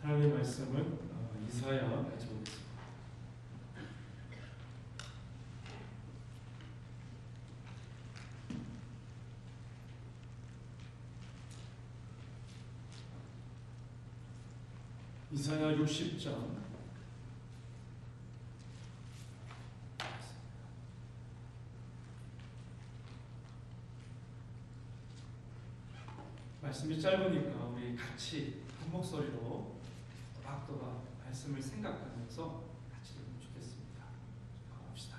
하나님의 말씀은 이사야 같이 보겠습니다. 이사야 60장 말씀이 짧으니까 우리 같이 한 목소리로 또박또박 말씀을 생각하면서 같이 읽으면 좋겠습니다. 합시다.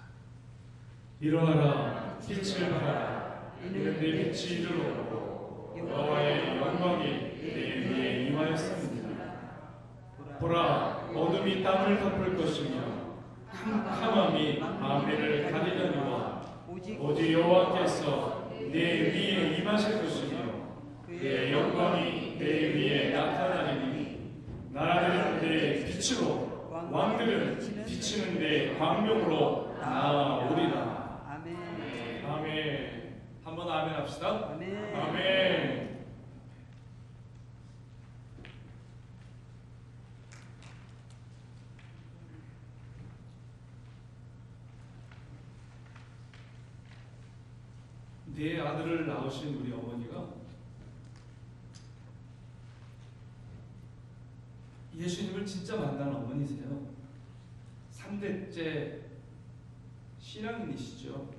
일어나라, 빛을 발하라. 이는 내 빛이 이르렀고 여호와의 영광이 내 위에 임하였습니다. 보라, 어둠이 땅을 덮을 것이며 캄캄함이 밤해를 가리려니와 오직 여호와께서 내 위에 임하실 것이며 그의 영광이 내 위에 나타나리니 나라들은 내 빛으로 왕들은 비치는 내 광명으로 나아오리라. 아멘. 아멘. 한번 아멘 합시다. 아멘. 아멘. 네 아들을 낳으신 우리 어머니가 예수님을 진짜 만난 어머니세요. 3대째 신앙인이시죠.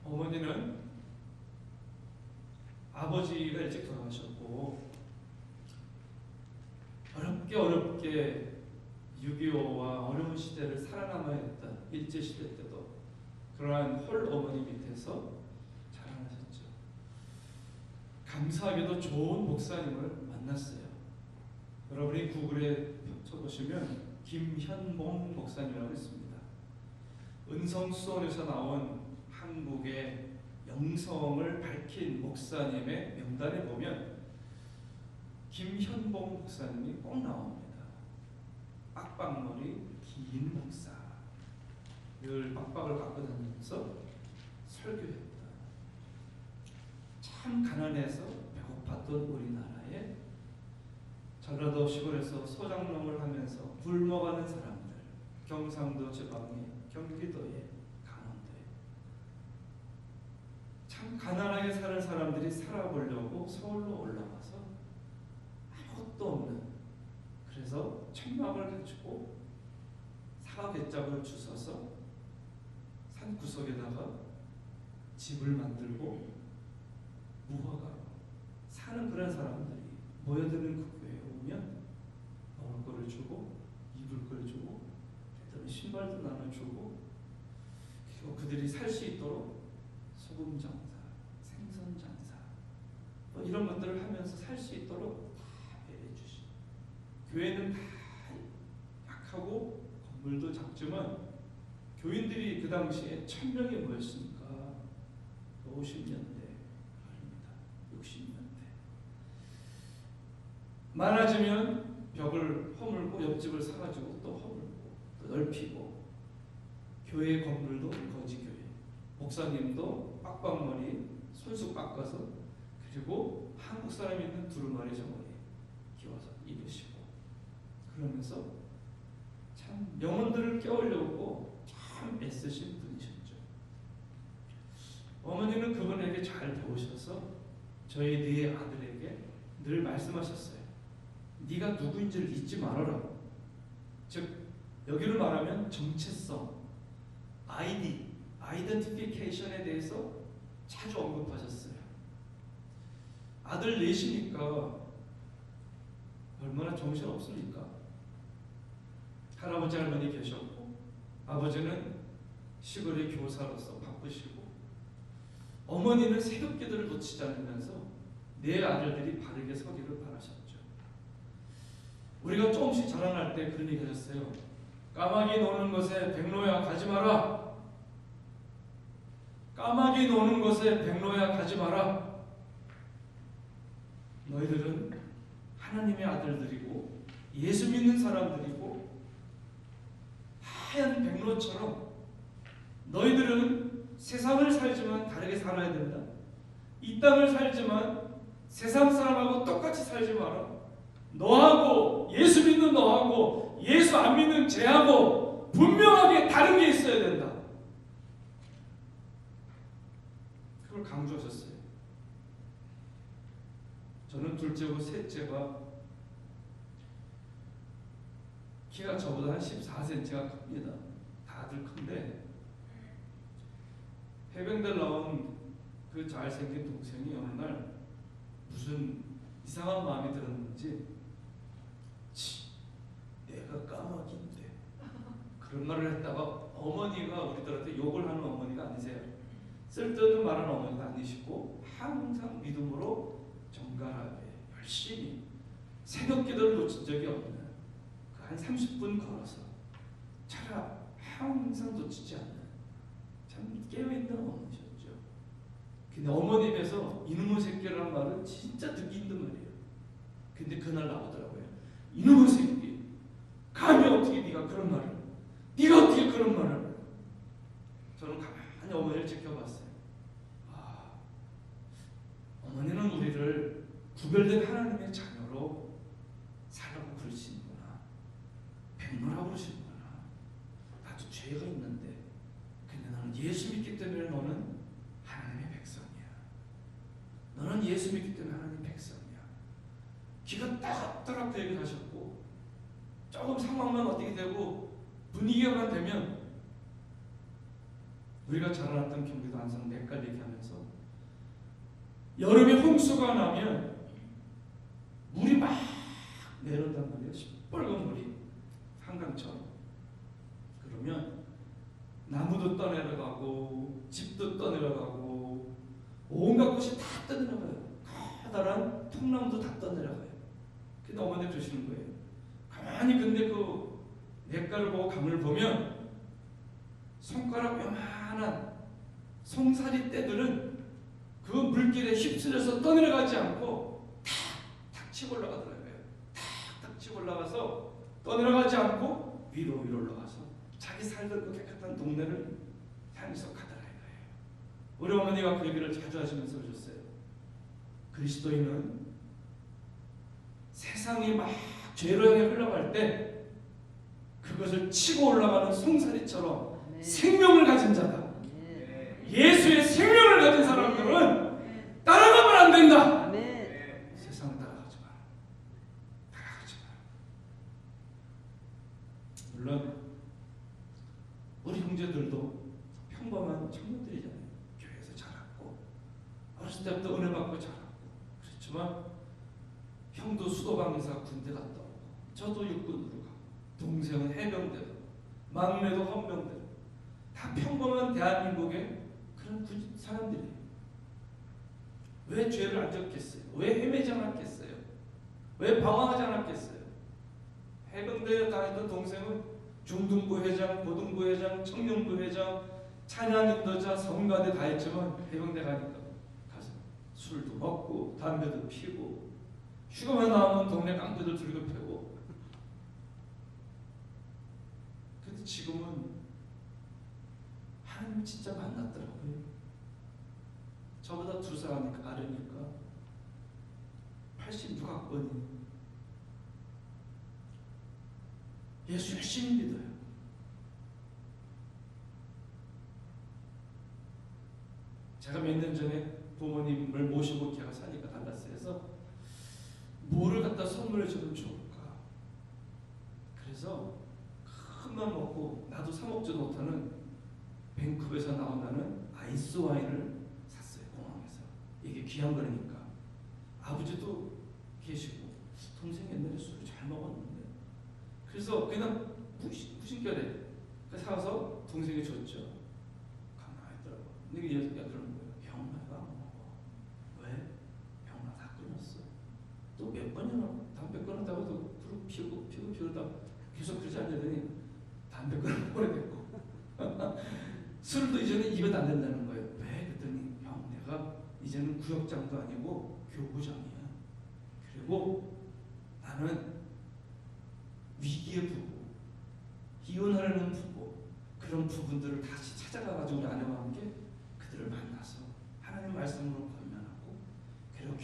어머니는 아버지가 일찍 돌아가셨고 어렵게 6.25와 어려운 시대를 살아남아야 했던 일제시대 때도 그러한 홀 어머니 밑에서 자라나셨죠. 감사하게도 좋은 목사님을 만났어요. 여러분이 구글에 쳐보시면 김현봉 목사님이라고 있습니다. 은성수원에서 나온 한국의 영성을 밝힌 목사님의 명단에 보면 김현봉 목사님이 꼭 나옵니다. 빡빡머리 긴 목사, 늘 빡빡을 갖고 다니면서 설교했다. 참 가난해서 배고팠던 우리나라에 전라도 시골에서 소장농을 하면서 굶어가는 사람들, 경상도 지방에, 경기도에, 강원도에 참 가난하게 사는 사람들이 살아보려고 서울로 올라와서 아무것도 없는, 그래서 천막을 가지고 사과개짝을 주워서 산 구석에다가 집을 만들고 무화과로 사는 그런 사람들이 모여드는 그 교회에 오면 먹을 거를 주고 입을 거를 주고 때로는 신발도 나눠주고, 그리고 그들이 살 수 있도록 소금 장사, 생선 장사 뭐 이런 것들을 하면서 살 수 있도록 다 배려해주시. 교회는 다 약하고 건물도 작지만 교인들이 그 당시에 1000명이 모였으니까 50년대 60년대 많아지면 벽을 허물고 옆집을 사가지고 또 허물고 또 넓히고, 교회 건물도 거지교회, 목사님도 빡빡머리 손수 깎아서, 그리고 한국 사람이 있는 두루마리 저고리 끼워서 입으시고, 그러면서 참 영혼들을 깨우려고 참 애쓰신 분이셨죠. 어머니는 그분에게 잘 배우셔서 저희 네 아들에게 늘 말씀하셨어요. 네가 누구인지를 잊지 말아라. 즉 여기를 말하면 정체성, 아이덴티피케이션에 대해서 자주 언급하셨어요. 아들 넷이니까 얼마나 정신없습니까? 할아버지 할머니 계셨고 아버지는 시골의 교사로서 바쁘시고, 어머니는 새벽 기도를 놓치지 않으면서 내 아들들이 바르게 서기를 바라셨죠. 우리가 조금씩 자라날 때 그런 얘기 하셨어요. 까마귀 노는 것에 백로야 가지 마라. 까마귀 노는 것에 백로야 가지 마라. 너희들은 하나님의 아들들이고 예수 믿는 사람들이고 하얀 백로처럼 너희들은 세상을 살지만 다르게 살아야 된다. 이 땅을 살지만 세상 사람하고 똑같이 살지 마라. 너하고 예수 믿는 너하고 예수 안 믿는 쟤하고 분명하게 다른 게 있어야 된다. 그걸 강조하셨어요. 저는 둘째고 셋째가 키가 저보다 한 14cm가 큽니다. 다들 큰데 해병대 나온 그 잘생긴 동생이 어느 날 무슨 이상한 마음이 들었는지 내가 까마귀인데 그런 말을 했다가 어머니가 우리들한테 욕을 하는 어머니가 아니세요. 쓸데없는 말하는 어머니가 아니시고 항상 믿음으로 정갈하게 열심히 새벽 기도를 놓친 적이 없는 한 30분 걸어서 차라 항상 놓치지 않는 참 깨어있는 어머니셨죠. 근데 어머니 입에서 이놈의 새끼라는 말은 진짜 듣기 힘든 말이에요. 근데 그날 나오더라고요. 이놈의 새끼, 감히 어떻게 네가 그런 말을, 네가 어떻게 그런 말을. 저는 가만히 어머니를 지켜봤어요. 아, 어머니는 우리를 구별된 하나님의 자녀로 살라고 그러시는구나, 백노라고 그러시는구나. 나도 죄가 있는데 근데 너는 예수 믿기 때문에 너는 하나님의 백성이야. 너는 예수 믿기 때문에 하나님의 백성이야. 귀가 따갑따갑 그 얘기를 하셨고, 조금 상황만 어떻게 되고 분위기만 되면 우리가 자라났던 경기도 안성 냇갈 얘기하면서 여름에 홍수가 나면 물이 막 내려온단 말이에요. 시뻘건 물이 한강처럼. 그러면 나무도 떠내려가고 집도 떠내려가고 온갖 것이 다 떠내려가요. 커다란 통나무도 다 떠내려가요. 근데 어머니 그러시는 거예요. 가만히 근데 그 냇가를 보고 강을 보면 손가락 요만한 송사리 떼들은 그 물길에 휩쓸려서 떠내려가지 않고 탁탁 치고 올라가더라고요. 탁탁 치고 올라가서 떠내려가지 않고 위로 올라가서 자기 살던 그 깨끗한 동네를 향해서 가더라 이거예요. 우리 어머니가 그 얘기를 자주 하시면서 그러셨어요. 그리스도인은 세상이 막 죄로 향해 흘러갈 때 그것을 치고 올라가는 송사리처럼 생명을 가진 자다. 예수의 생명을 가진 사람들은 따라가면 안 된다. 세상 따라가지 마라. 따라가지 마라. 물론 우리 형제들도 평범한 청년들이잖아요. 교회에서 자랐고 어렸을 때부터 은혜 받고 자랐고 그렇지만 형도 수도방에서 군대 갔다 오고 저도 육군으로 가고 동생은 해병대로 막내도 헌병대로 다 평범한 대한민국의 그런 사람들이에요. 왜 죄를 안 졌겠어요? 왜 헤매지 않았겠어요? 왜 방황하지 않았겠어요? 해병대에 다니던 동생은 중등부 회장, 고등부 회장, 청년부 회장, 찬양 인도자, 성가대 다 했지만 해병대 가니까 가서 술도 먹고 담배도 피우고 휴가만 나오면 동네 깡패들 들고 패고. 근데 지금은 하나님 진짜 만났더라고요. 저보다 2살 아래니까 86학번이 예수 열심히 믿어요. 제가 몇 년 전에 부모님을 모시고 제가 사니까 달라스에서 뭐를 갖다 선물해 주면 좋을까? 그래서 큰 맘 먹고 나도 사 먹지도 못하는 밴쿠버에서 나온다는 아이스 와인을 샀어요. 공항에서. 이게 귀한 거니까. 아버지도 계시고 동생 옛날에 술을 잘 먹었는데 그래서 그냥 무심결에 사서 동생이 줬죠. 가만히 있더라고. 근데 이 녀석이 그러는 거예요. 병나가 안 먹어. 왜? 병나 다 끊었어. 또 몇 번이나 담배 끊었다고 피우다 계속 그러지 않냐더니 담배 끊은 오래됐고 술도 이제는 입에 안 된다는 거예요. 왜? 그랬더니 형 내가 이제는 구역장도 아니고 교구장이야. 그리고 나는 위기의 부부, 이혼하려는 부부 그런 부분들을 다시 찾아가가지고 우리 아내와 함께 그들을 만나서 하나님 말씀으로 권면하고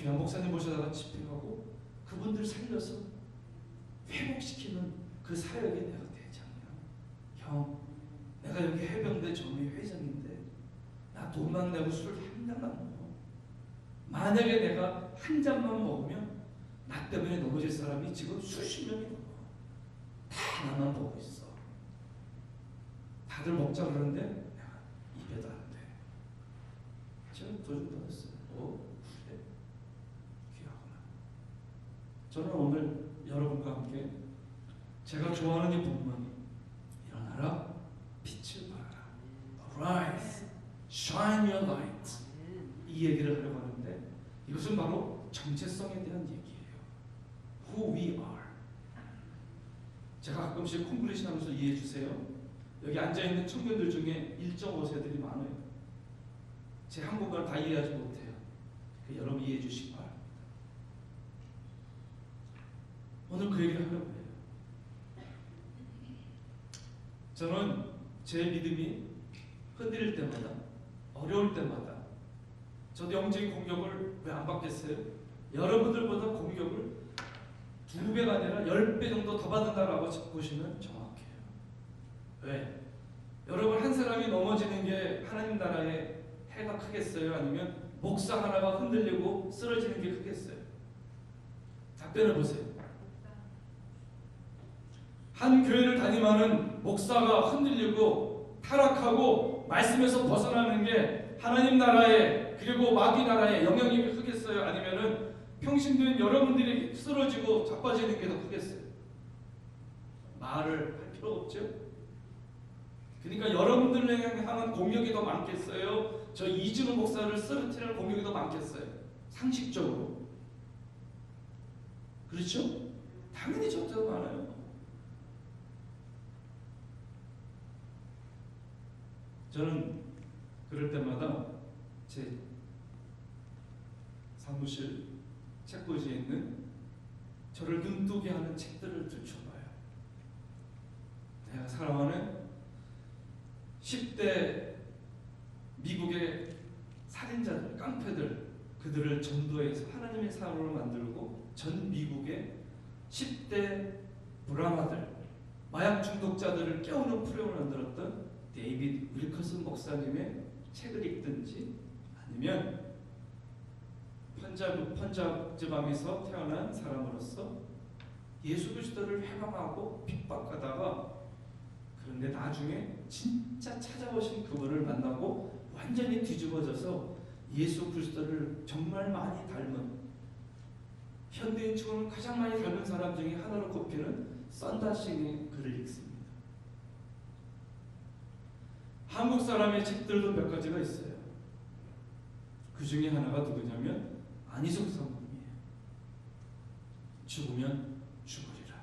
귀한 목사님 모셔다가 집회하고 그분들 살려서 회복시키는 그 사역이 내가 대장이야. 형, 내가 여기 해병대 정의 회장인데 나 돈만 내고 술 한 잔만 먹어. 만약에 내가 한 잔만 먹으면 나 때문에 넘어질 사람이 지금 수십 명이 넘어. 다 나만 보고 있어. 다들 먹자 그러는데 내가 입에도 안 돼. 제가 도중 받았어요. 그래? 귀하구나. 저는 오늘 여러분과 함께 제가 좋아하는 이 본문, 일어나라 빛을 발하라, Arise, shine your light, 이 얘기를 하려고 하는데 이것은 바로 정체성에 대한 얘기예요. Who we are. 제가 가끔씩 콩글리시 하면서 이해해 주세요. 여기 앉아있는 청년들 중에 1.5세들이 많아요. 제 한국어를 다 이해하지 못해요. 여러분 이해해 주시기 바랍니다. 오늘 그 얘기를 하려고 해요. 저는 제 믿음이 흔들릴 때마다, 어려울 때마다 저도 영적인 공격을 왜 안 받겠어요? 여러분들보다 공격을 2배가 아니라 10배 정도 더 받는다라고 보시면 정확해요. 왜? 여러분 한 사람이 넘어지는 게 하나님 나라에 해가 크겠어요? 아니면 목사 하나가 흔들리고 쓰러지는 게 크겠어요? 답변을 보세요. 한 교회를 담임하는 목사가 흔들리고 타락하고 말씀에서 벗어나는 게 하나님 나라에 그리고 마귀 나라에 영향력이 크겠어요? 아니면은 평신도인 여러분들이 쓰러지고 자빠지는 게 더 크겠어요? 말을 할 필요 없죠? 그러니까 여러분들을 향한 공격이 더 많겠어요? 저 이준호 목사를 쓰러뜨리는 공격이 더 많겠어요? 상식적으로. 그렇죠? 당연히 저보다 많아요. 저는 그럴 때마다 제 사무실 책꽂이에 있는 저를 눈뜨게 하는 책들을 들춰봐요. 내가 사랑하는 10대 미국의 살인자들, 깡패들, 그들을 전도해서 하나님의 사람으로 만들고 전 미국의 10대 불황아들, 마약 중독자들을 깨우는 프로그램을 만들었던 데이비드 윌커슨 목사님의 책을 읽든지 아니면 펀잡 지방에서 태어난 사람으로서 예수 그리스도를 회방하고 핍박하다가 그런데 나중에 진짜 찾아오신 그분을 만나고 완전히 뒤집어져서 예수 그리스도를 정말 많이 닮은 현대인 중에 가장 많이 닮은 사람 중에 하나로 꼽히는 썬다싱의 글을 읽습니다. 한국 사람의 책들도 몇 가지가 있어요. 그 중에 하나가 누구냐면 안희석 사모님이에요. 죽으면 죽으리라.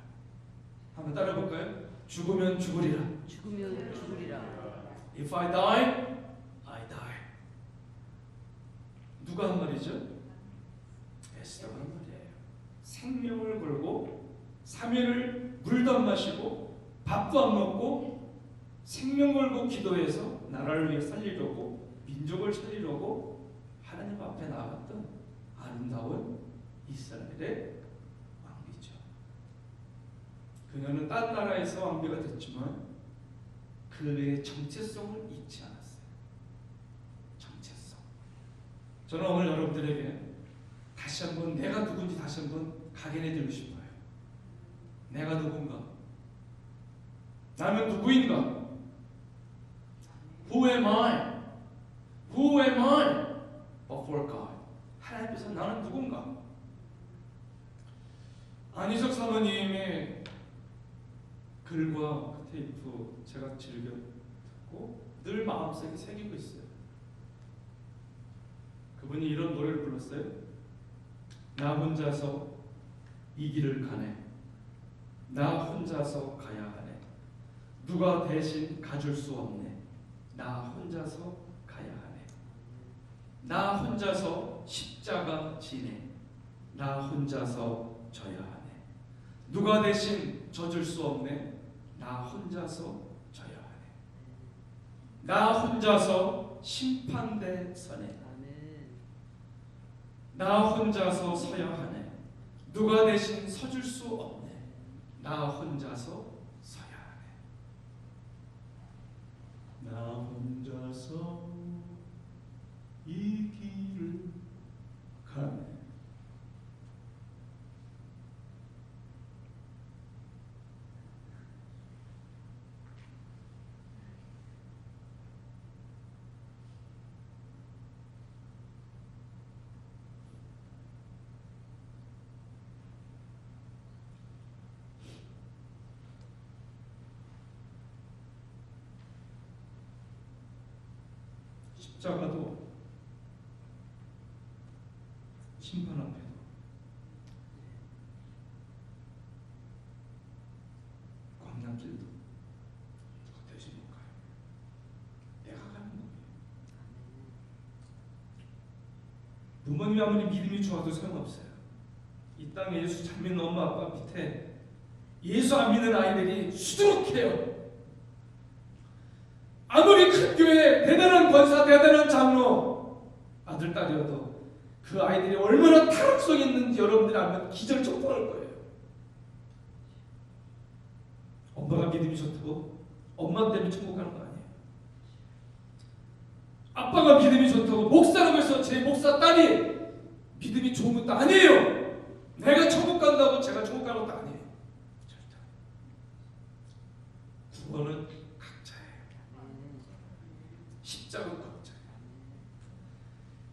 한번 따라해볼까요? 죽으면 죽으리라. 죽으면 죽으리라. If I die, I die. 누가 한 말이죠? 에스더가 한 말이에요. 생명을 걸고 3일을 물도 안 마시고 밥도 안 먹고 생명 걸고 기도해서 나라를 위해 살리려고 민족을 살리려고 하나님 앞에 나갔던 아름다운 이스라엘의 왕비죠. 그녀는 딴 나라에서 왕비가 됐지만 그의 정체성을 잊지 않았어요. 정체성. 저는 오늘 여러분들에게 다시 한번 내가 누군지 다시 한번 각인해 드리고 싶어요. 내가 누군가? 나는 누구인가? Who am I? Who am I? Before God. 하나님 앞에서 나는 누군가? 안희석 사모님의 글과 그 테이프 제가 즐겨 듣고 늘 마음속에 새기고 있어요. 그분이 이런 노래를 불렀어요. 나 혼자서 이 길을 가네. 나 혼자서 가야 하네. 누가 대신 가줄 수 없네. 나 혼자서 가야 하네. 나 혼자서 십자가 지네. 나 혼자서 져야 하네. 누가 대신 져줄 수 없네. 나 혼자서 져야 하네. 나 혼자서 심판대 서네. 나 나 혼자서 서야 하네. 누가 대신 서줄 수 없네. 나 혼자서 서야 하네. 나 혼자서 이 길을 가네. 십자가도 심판 앞에도 광야길도 누가 대신 못 가요. 내가 가는 거예요. 부모님이 아무리 믿음이 좋아도 소용없어요. 이 땅에 예수 잘 믿는 엄마 아빠 밑에 예수 안 믿는 아이들이 수두룩해요. 아무리 큰 교회 대단한 권사 대단한 장로 아들 딸이어도 그 아이들이 얼마나 타락성이 있는지 여러분들이 알면 기절초풍할 거예요. 엄마가 믿음이 좋다고 엄마 때문에 천국 가는 거 아니에요. 아빠가 믿음이 좋다고 목사라고 해서 제 목사 딸이 믿음이 좋은 것도 아니에요. 내가 천국 간다고 제가 천국 가는 것도 아니에요. 절대. 구원은 십자가가 각자예요.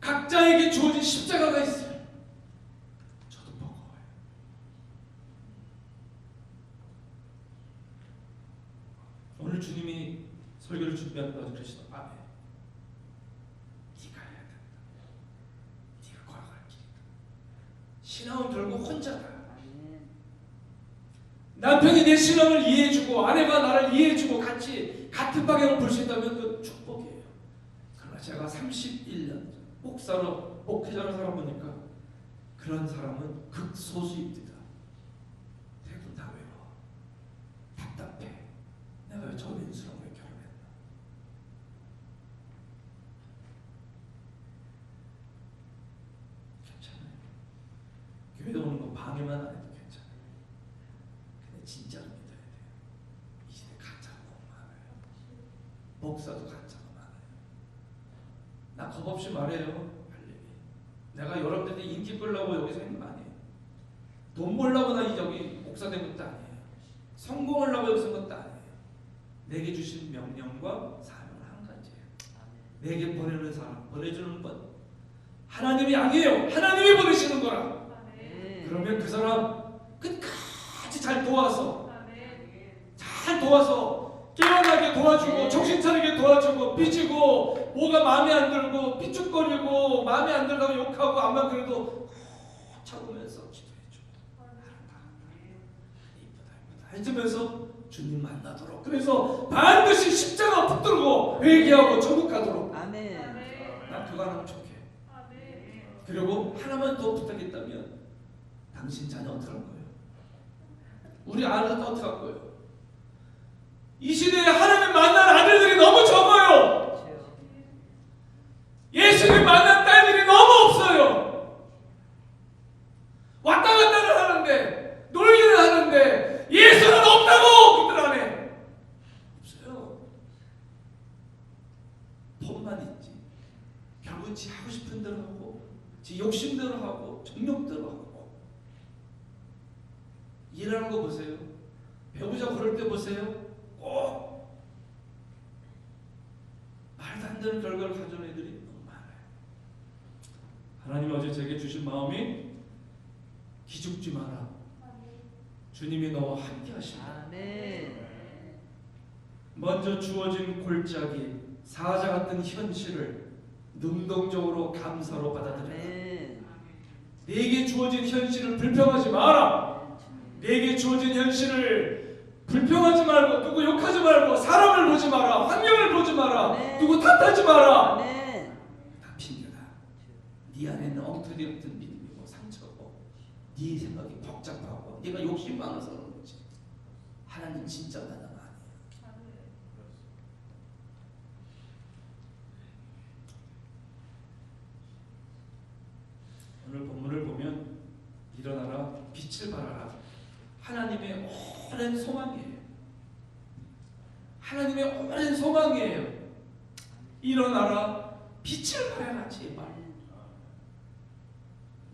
각자에게 주어진 십자가가 있어요. 저도 버거워요. 오늘 주님이 설교를 준비한다고 그러시던 아멘. 네가 해야 된다. 네가 걸어갈 길이다. 신앙은 결국 혼자다. 남편이 내 신앙을 이해해주고 아내가 나를 이해해주고 같은 방향을 볼 수 있다면 그 축복이에요. 그러나 제가 31년 목회자로 살아보니까 그런 사람은 극소수입니다. 대부분 다 외로워. 답답해. 내가 왜 저 민수랑 왜 결혼했나. 괜찮아요. 교회 오는 거 방해만 안 해도 괜찮아요. 근데 진짜로 믿어야 돼요. 이 시대 가짜가 너무 많아요. 목사도 가짜가 많아요. 나 겁없이 말해요. 할 얘기. 내가 여러분들한테 인기 끌려고 여기서 있는 거 아니에요. 돈 벌려고 나 여기 목사 된 것도 아니에요. 성공하려고 여기서 온 것도 아니에요. 내게 주신 명령과 사명은 한 가지예요. 내게 보내는 사람, 보내주는 분. 하나님이 아니에요. 하나님이 보내시는 거라. 그러면 그 사람 끝까지 잘 도와서 깨어나게 도와주고 정신 차리게 도와주고 삐지고 뭐가 마음에 안 들고 삐죽거리고 마음에 안 들다고 욕하고 안만 그래도 참으면서 기도해주고 이쁘다 해주면서 주님 만나도록, 그래서 반드시 십자가 붙들고 회개하고 천국 가도록. 아멘. 난 그거 하나면 좋게. 그리고 하나만 더 부탁했다면 당신 자녀 어떻게 할 거예요? 우리 아들은 어떻게 할 거예요? 이 시대에 하나님 만난 아들들이 너무 적어요. 예수님 만난 딸들이 너무 없어요. 왔다 갔다를 하는데 놀기는 하는데 예수는 없다고 그들 안에 없어요. 돈만 있지. 결국은 지 하고 싶은 대로 하고 지 욕심대로 하고 정욕대로 하고. 일하는 거 보세요. 배우자 그럴 때 보세요. 꼭 말도 안 되는 결과를 가져온 애들이 너무 많아요. 하나님 어제 제게 주신 마음이 기죽지 마라. 주님이 너와 함께 하신다. 먼저 주어진 골짜기 사자 같은 현실을 능동적으로 감사로 받아들여라. 내게 주어진 현실을 불평하지 마라. 내게 주어진 현실을 불평하지 말고 누구 욕하지 말고 사람을 보지 마라. 환경을 보지 마라. 누구 탓하지 마라. 다 핑계다. 네 안에는 엉터리 같은 믿음이고 상처고 네 생각이 복잡하고 네가 욕심 많아서 그런 거지. 하나님 진짜 나는 아니야. 오늘 본문을 보면 일어나라 빛을 발하라 하나님의 오랜 소망이에요. 하나님의 오랜 소망이에요. 일어나라 빛을 발하라. 제발.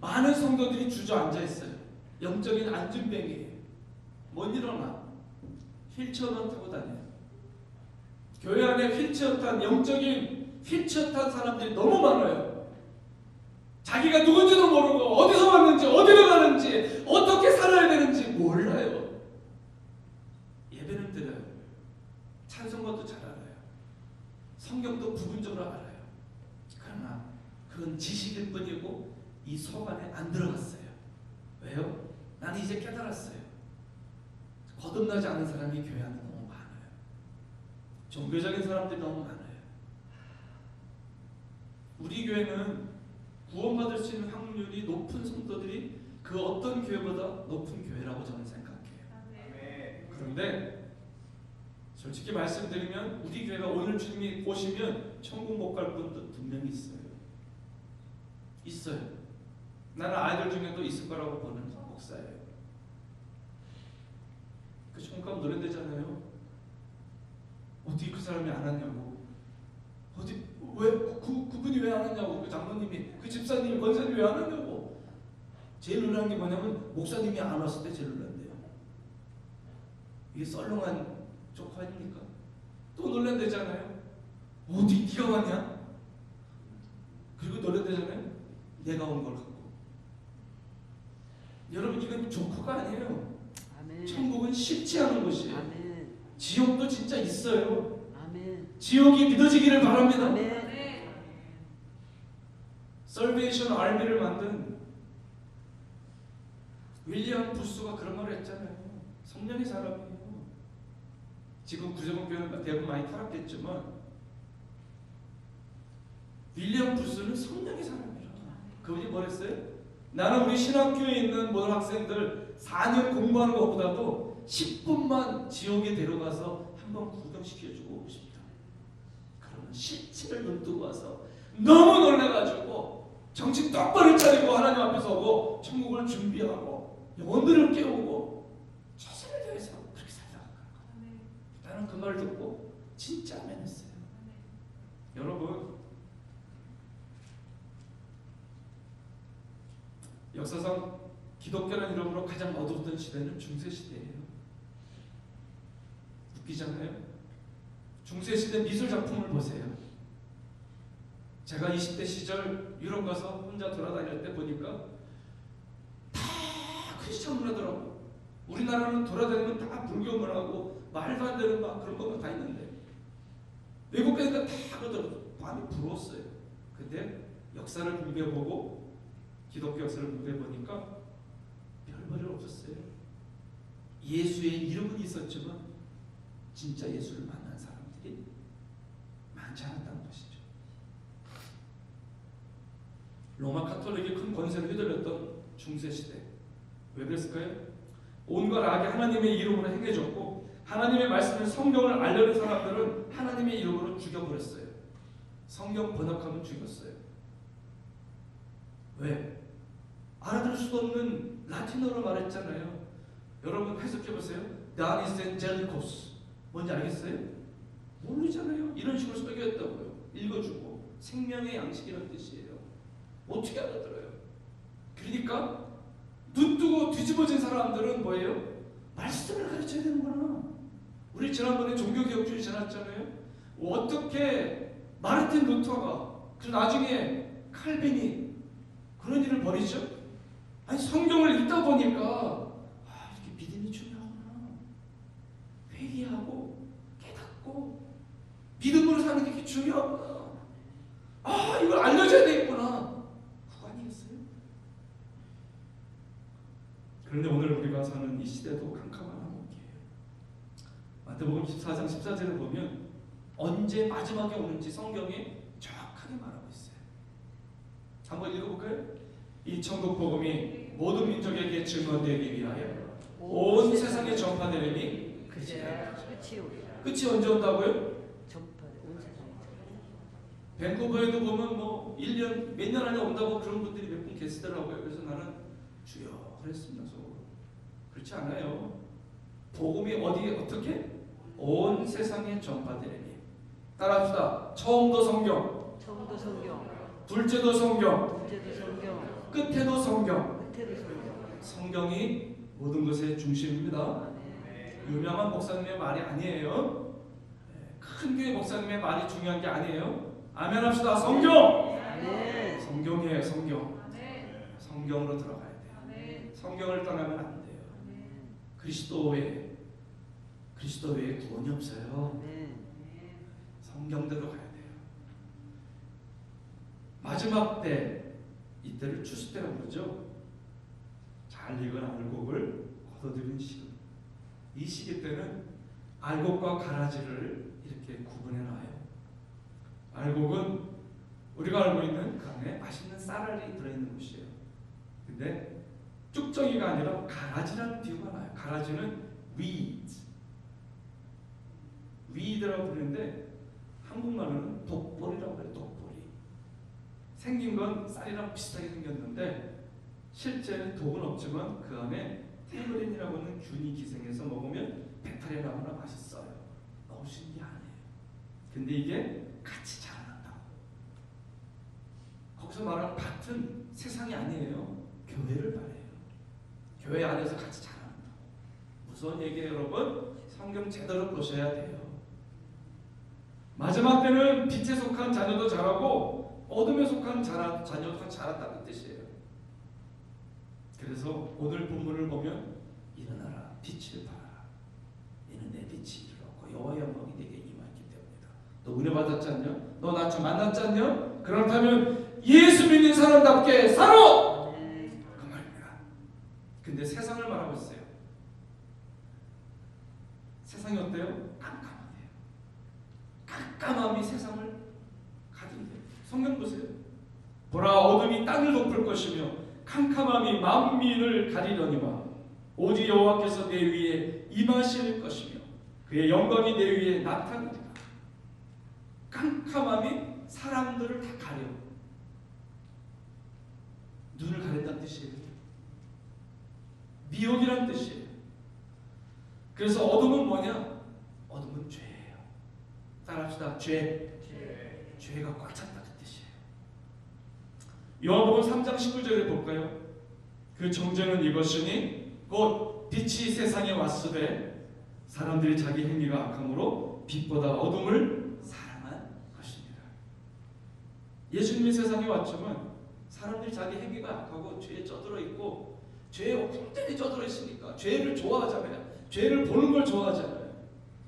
많은 성도들이 주저앉아 있어요. 영적인 안진뱅이에요. 못 일어나. 휠체어만 타고 다녀요. 교회 안에 휠체어 탄 영적인 휠체어 탄 사람들이 너무 많아요. 자기가 누군지도 모르고 어디서 왔는지 어디로 가는지 어떻게 살아야 되는지 몰라요. 예배는 드려요. 찬송가도 잘 알아요. 성경도 부분적으로 알아요. 그러나 그건 지식일 뿐이고 이 속 안에 안 들어갔어요. 왜요? 나는 이제 깨달았어요. 거듭나지 않은 사람이 교회 안에 너무 많아요. 종교적인 사람들이 너무 많아요. 우리 교회는 구원받을 수 있는 확률이 높은 성도들이 그 어떤 교회보다 높은 교회라고 저는 생각해요. 그런데 솔직히 말씀드리면 우리 교회가 오늘 주님이 오시면 천국 못 갈 분도 분명히 있어요. 있어요. 나는 아이들 중에도 있을 거라고 보는 목사예요. 그 천국 가면 노래되잖아요. 어떻게 그 사람이 안 왔냐고. 어디 왜 그분이 왜 안 왔냐고. 그 장로님이 그 집사님이 권사님이 왜 안 왔냐고. 제일 놀라는 게 뭐냐면 목사님이 안 왔을 때 제일 놀란대요. 이게 썰렁한 조커 아닙니까? 또 놀란대잖아요. 어디 네가 왔냐? 그리고 놀란대잖아요. 내가 온 걸 갖고. 여러분 이건 조커가 아니에요. 아멘. 천국은 쉽지 않은 곳이에요. 아멘. 지옥도 진짜 있어요. 아멘. 지옥이 믿어지기를 바랍니다. 아멘. 설베이션 아미를 만든 윌리엄 부스가 그런 말을 했잖아요. 성령의 사람이에요. 지금 구제공교회는 대부분 많이 타락했지만 윌리엄 부스는 성령의 사람이라. 그분이 뭐랬어요? 나는 우리 신학교에 있는 모든 학생들 4년 공부하는 것보다도 10분만 지옥에 데려가서 한번 구경시켜주고 오고 싶다. 그러면 실체를 눈뜨고 와서 너무 놀라가지고 정신 똑바로 차리고 하나님 앞에서 오고 천국을 준비하고 영혼들을 깨우고 최선을 다해서 그렇게 살다가 나는 그 말을 듣고 진짜 아멘했어요. 여러분 역사상 기독교라는 이름으로 가장 어두웠던 시대는 중세시대예요. 웃기잖아요. 중세시대 미술작품을 보세요. 제가 20대 시절 유럽 가서 혼자 돌아다닐 때 보니까 다 크리스찬 문화더라고. 우리나라는 돌아다니면 다 불교 문화고 말도 안 되는 막 그런 것만 다 있는데 외국 가니까 다 그러더라고요. 마음이 부러웠어요. 근데 역사를 공부해보고 기독교 역사를 공부해보니까 별말이 없었어요. 예수의 이름은 있었지만 진짜 예수를 만난 사람들이 많지 않았다는 것이죠. 로마 카톨릭이 큰 권세를 휘둘렸던 중세시대. 왜 그랬을까요? 온갖 악이 하나님의 이름으로 행해졌고 하나님의 말씀을 성경을 알려는 사람들은 하나님의 이름으로 죽여버렸어요. 성경 번역하면 죽였어요. 왜? 알아들을 수도 없는 라틴어로 말했잖아요. 여러분 해석해보세요. 다니스 엔젤리코스 뭔지 알겠어요? 모르잖아요. 이런 식으로 설교했다고요. 읽어주고 생명의 양식이라는 뜻이에요. 어떻게 알아들어요? 그러니까 눈 뜨고 뒤집어진 사람들은 뭐예요? 말씀을 가르쳐야 되는구나. 우리 지난번에 종교개혁주의 지났잖아요. 어떻게 마르틴 루터가 그 나중에 칼빈이 그런 일을 벌이죠? 아니 성경을 읽다 보니까 이렇게 믿음이 중요하구나. 회개하고 깨닫고 믿음으로 사는 게 중요하구나. 이걸 알려줘야 되겠구나. 그거 아니겠어요? 그런데 오늘 우리가 사는 이 시대도 캄캄한 한국이에요. 마태복음 14장 14절을 보면 언제 마지막에 오는지 성경이 정확하게 말하고 있어요. 한번 읽어볼까요? 이 천국 복음이 모든 민족에게 증언되기 위하여 온 세상에 전파되리니 끝이 언제 온다고요? 밴쿠버에도 보면 뭐 1년 몇 년 안에 온다고 그런 분들이 몇 분 이렇게 쓰더라고요. 그래서 나는 주여 그랬습니다. 속으로. 그렇지 않아요. 복음이 어디에 어떻게? 온 세상에 전파되리니. 따라합시다. 처음도 성경, 처음도 성경, 둘째도 성경, 둘째도 성경, 끝에도 성경. 끝에도 성경. 성경이 모든 것의 중심입니다. 유명한 목사님의 말이 아니에요. 큰 교회 목사님의 말이 중요한 게 아니에요. 아멘 합시다. 성경! 아멘. 성경이에요. 성경. 성경으로 들어가야 돼요. 성경을 떠나면 안 돼요. 그리스도 외에 구원이 없어요. 성경대로 가야 돼요. 마지막 때, 이때를 추수 때라고 그러죠. 잘 익은 알곡을 걷어들이는 시기. 이 시기 때는 알곡과 가라지를 이렇게 구분해 놔요. 알곡은 우리가 알고 있는 그 안에 맛있는 쌀알이 들어있는 곳이에요. 근데 쭉정이가 아니라 가라지라는 비유가 나요. 가라지는 weed라고 부르는데 한국말로는 독보리라고 해요. 독보리. 생긴 건 쌀이랑 비슷하게 생겼는데 실제는 독은 없지만 그 안에 테이머린이라고 하는 균이 기생해서 먹으면 배탈이 나거나 맛있어요. 너무 신기하네요. 근데 이게 같이 자라난다고. 거기서 말하는 밭은 세상이 아니에요. 교회를 말해요. 교회 안에서 같이 자란다고. 무서운 얘기예요, 여러분. 성경 제대로 보셔야 돼요. 마지막 때는 빛에 속한 자녀도 자라고 어둠에 속한 자녀도 자란다는 뜻이에요. 그래서 오늘 본문을 보면 일어나라 빛을 발하라 이는 내 빛이 이르렀고 여호와의 영광이 내게 임하기 때문이다. 너 은혜 받았지 않냐? 너 나 좀 만났지 않냐? 그렇다면 예수 믿는 사람답게 살아! 그 말입니다. 근데 세상을 말하고 있어요. 세상이 어때요? 깜깜해요. 깜깜함이 세상을 가진대요. 성경 보세요. 보라 어둠이 땅을 덮을 것이며 캄캄함이 만민을 가리려니와 오직 여호와께서 내 위에 임하실 것이며 그의 영광이 내 위에 나타나리라. 캄캄함이 사람들을 다 가려. 눈을 가린다는 뜻이에요. 미혹이란 뜻이에요. 그래서 어둠은 뭐냐? 어둠은 죄예요. 따라합시다. 죄가 꽉 찼다는 뜻이에요. 요한복음 3장 19절을 볼까요? 그 정죄는 이것이니 곧 빛이 세상에 왔으되 사람들이 자기 행위가 악함으로 빛보다 어둠을 사랑한 것입니다. 예수님이 세상에 왔지만 사람들이 자기 행위가 악하고 죄에 쩌들어 있고 죄에 엉뚱히 쩌들어 있으니까 죄를 좋아하잖아요. 죄를 보는 걸 좋아하잖아요.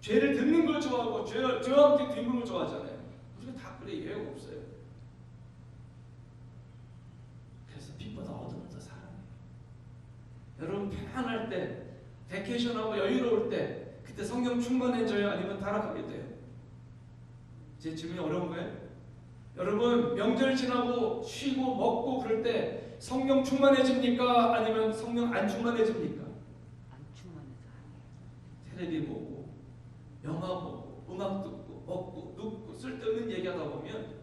죄를 듣는 걸 좋아하고 죄와 함께 뒷는 걸 좋아하잖아요. 우리가 다 그래. 예외가 없어요. 그래서 빛보다 어둠을 더 사랑해요. 여러분 편안할 때, 베케이션하고 여유로울 때 그때 성경 충만해져요? 아니면 타락하게 돼요? 제 질문이 어려운 거예요? 여러분 명절 지나고 쉬고 먹고 그럴 때 성령 충만해집니까? 아니면 성령 안 충만해집니까? 안 충만해서. 텔레비 보고 영화 보고 음악 듣고 먹고 눕고 쓸데없는 얘기하다 보면